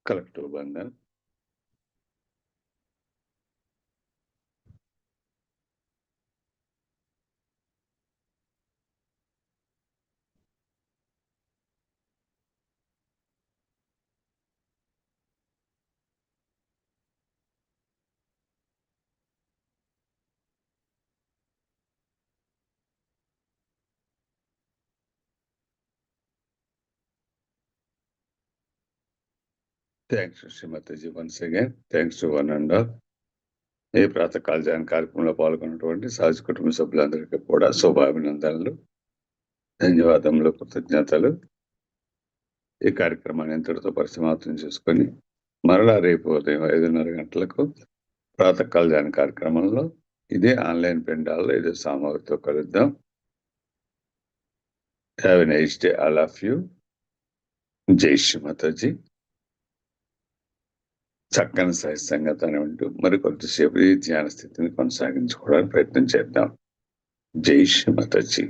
Speaker 3: Collective Bandhan. Thanks Shri Mataji. Once again thanks to one and all. ఈ ప్రాతకాల ధ్యాన కార్యక్రమంలో పాల్గొన్నటువంటి సహజ కుటుంబ సభ్యులందరికీ కూడా శుభాభినందనలు, ధన్యవాదములు, కృతజ్ఞతలు. ఈ కార్యక్రమాన్ని ఎంతటితో పరిసమాప్తం చేసుకొని మరలా రేపు ఉదయం 5:30 గంటలకు ప్రాతకాల ధ్యాన కార్యక్రమంలో ఇదే ఆన్లైన్ పెండాల్లో ఇదే సామగ్రితో కలుద్దాం. Have a nice day all of you. జై శ్రీమాతాజీ. చక్కని సహజంగానే ఉంటూ మరికొద్దిసేపు ఈ ధ్యాన స్థితిని కొనసాగించుకోవడానికి ప్రయత్నం చేద్దాం. జై శ్రీమాతాజీ.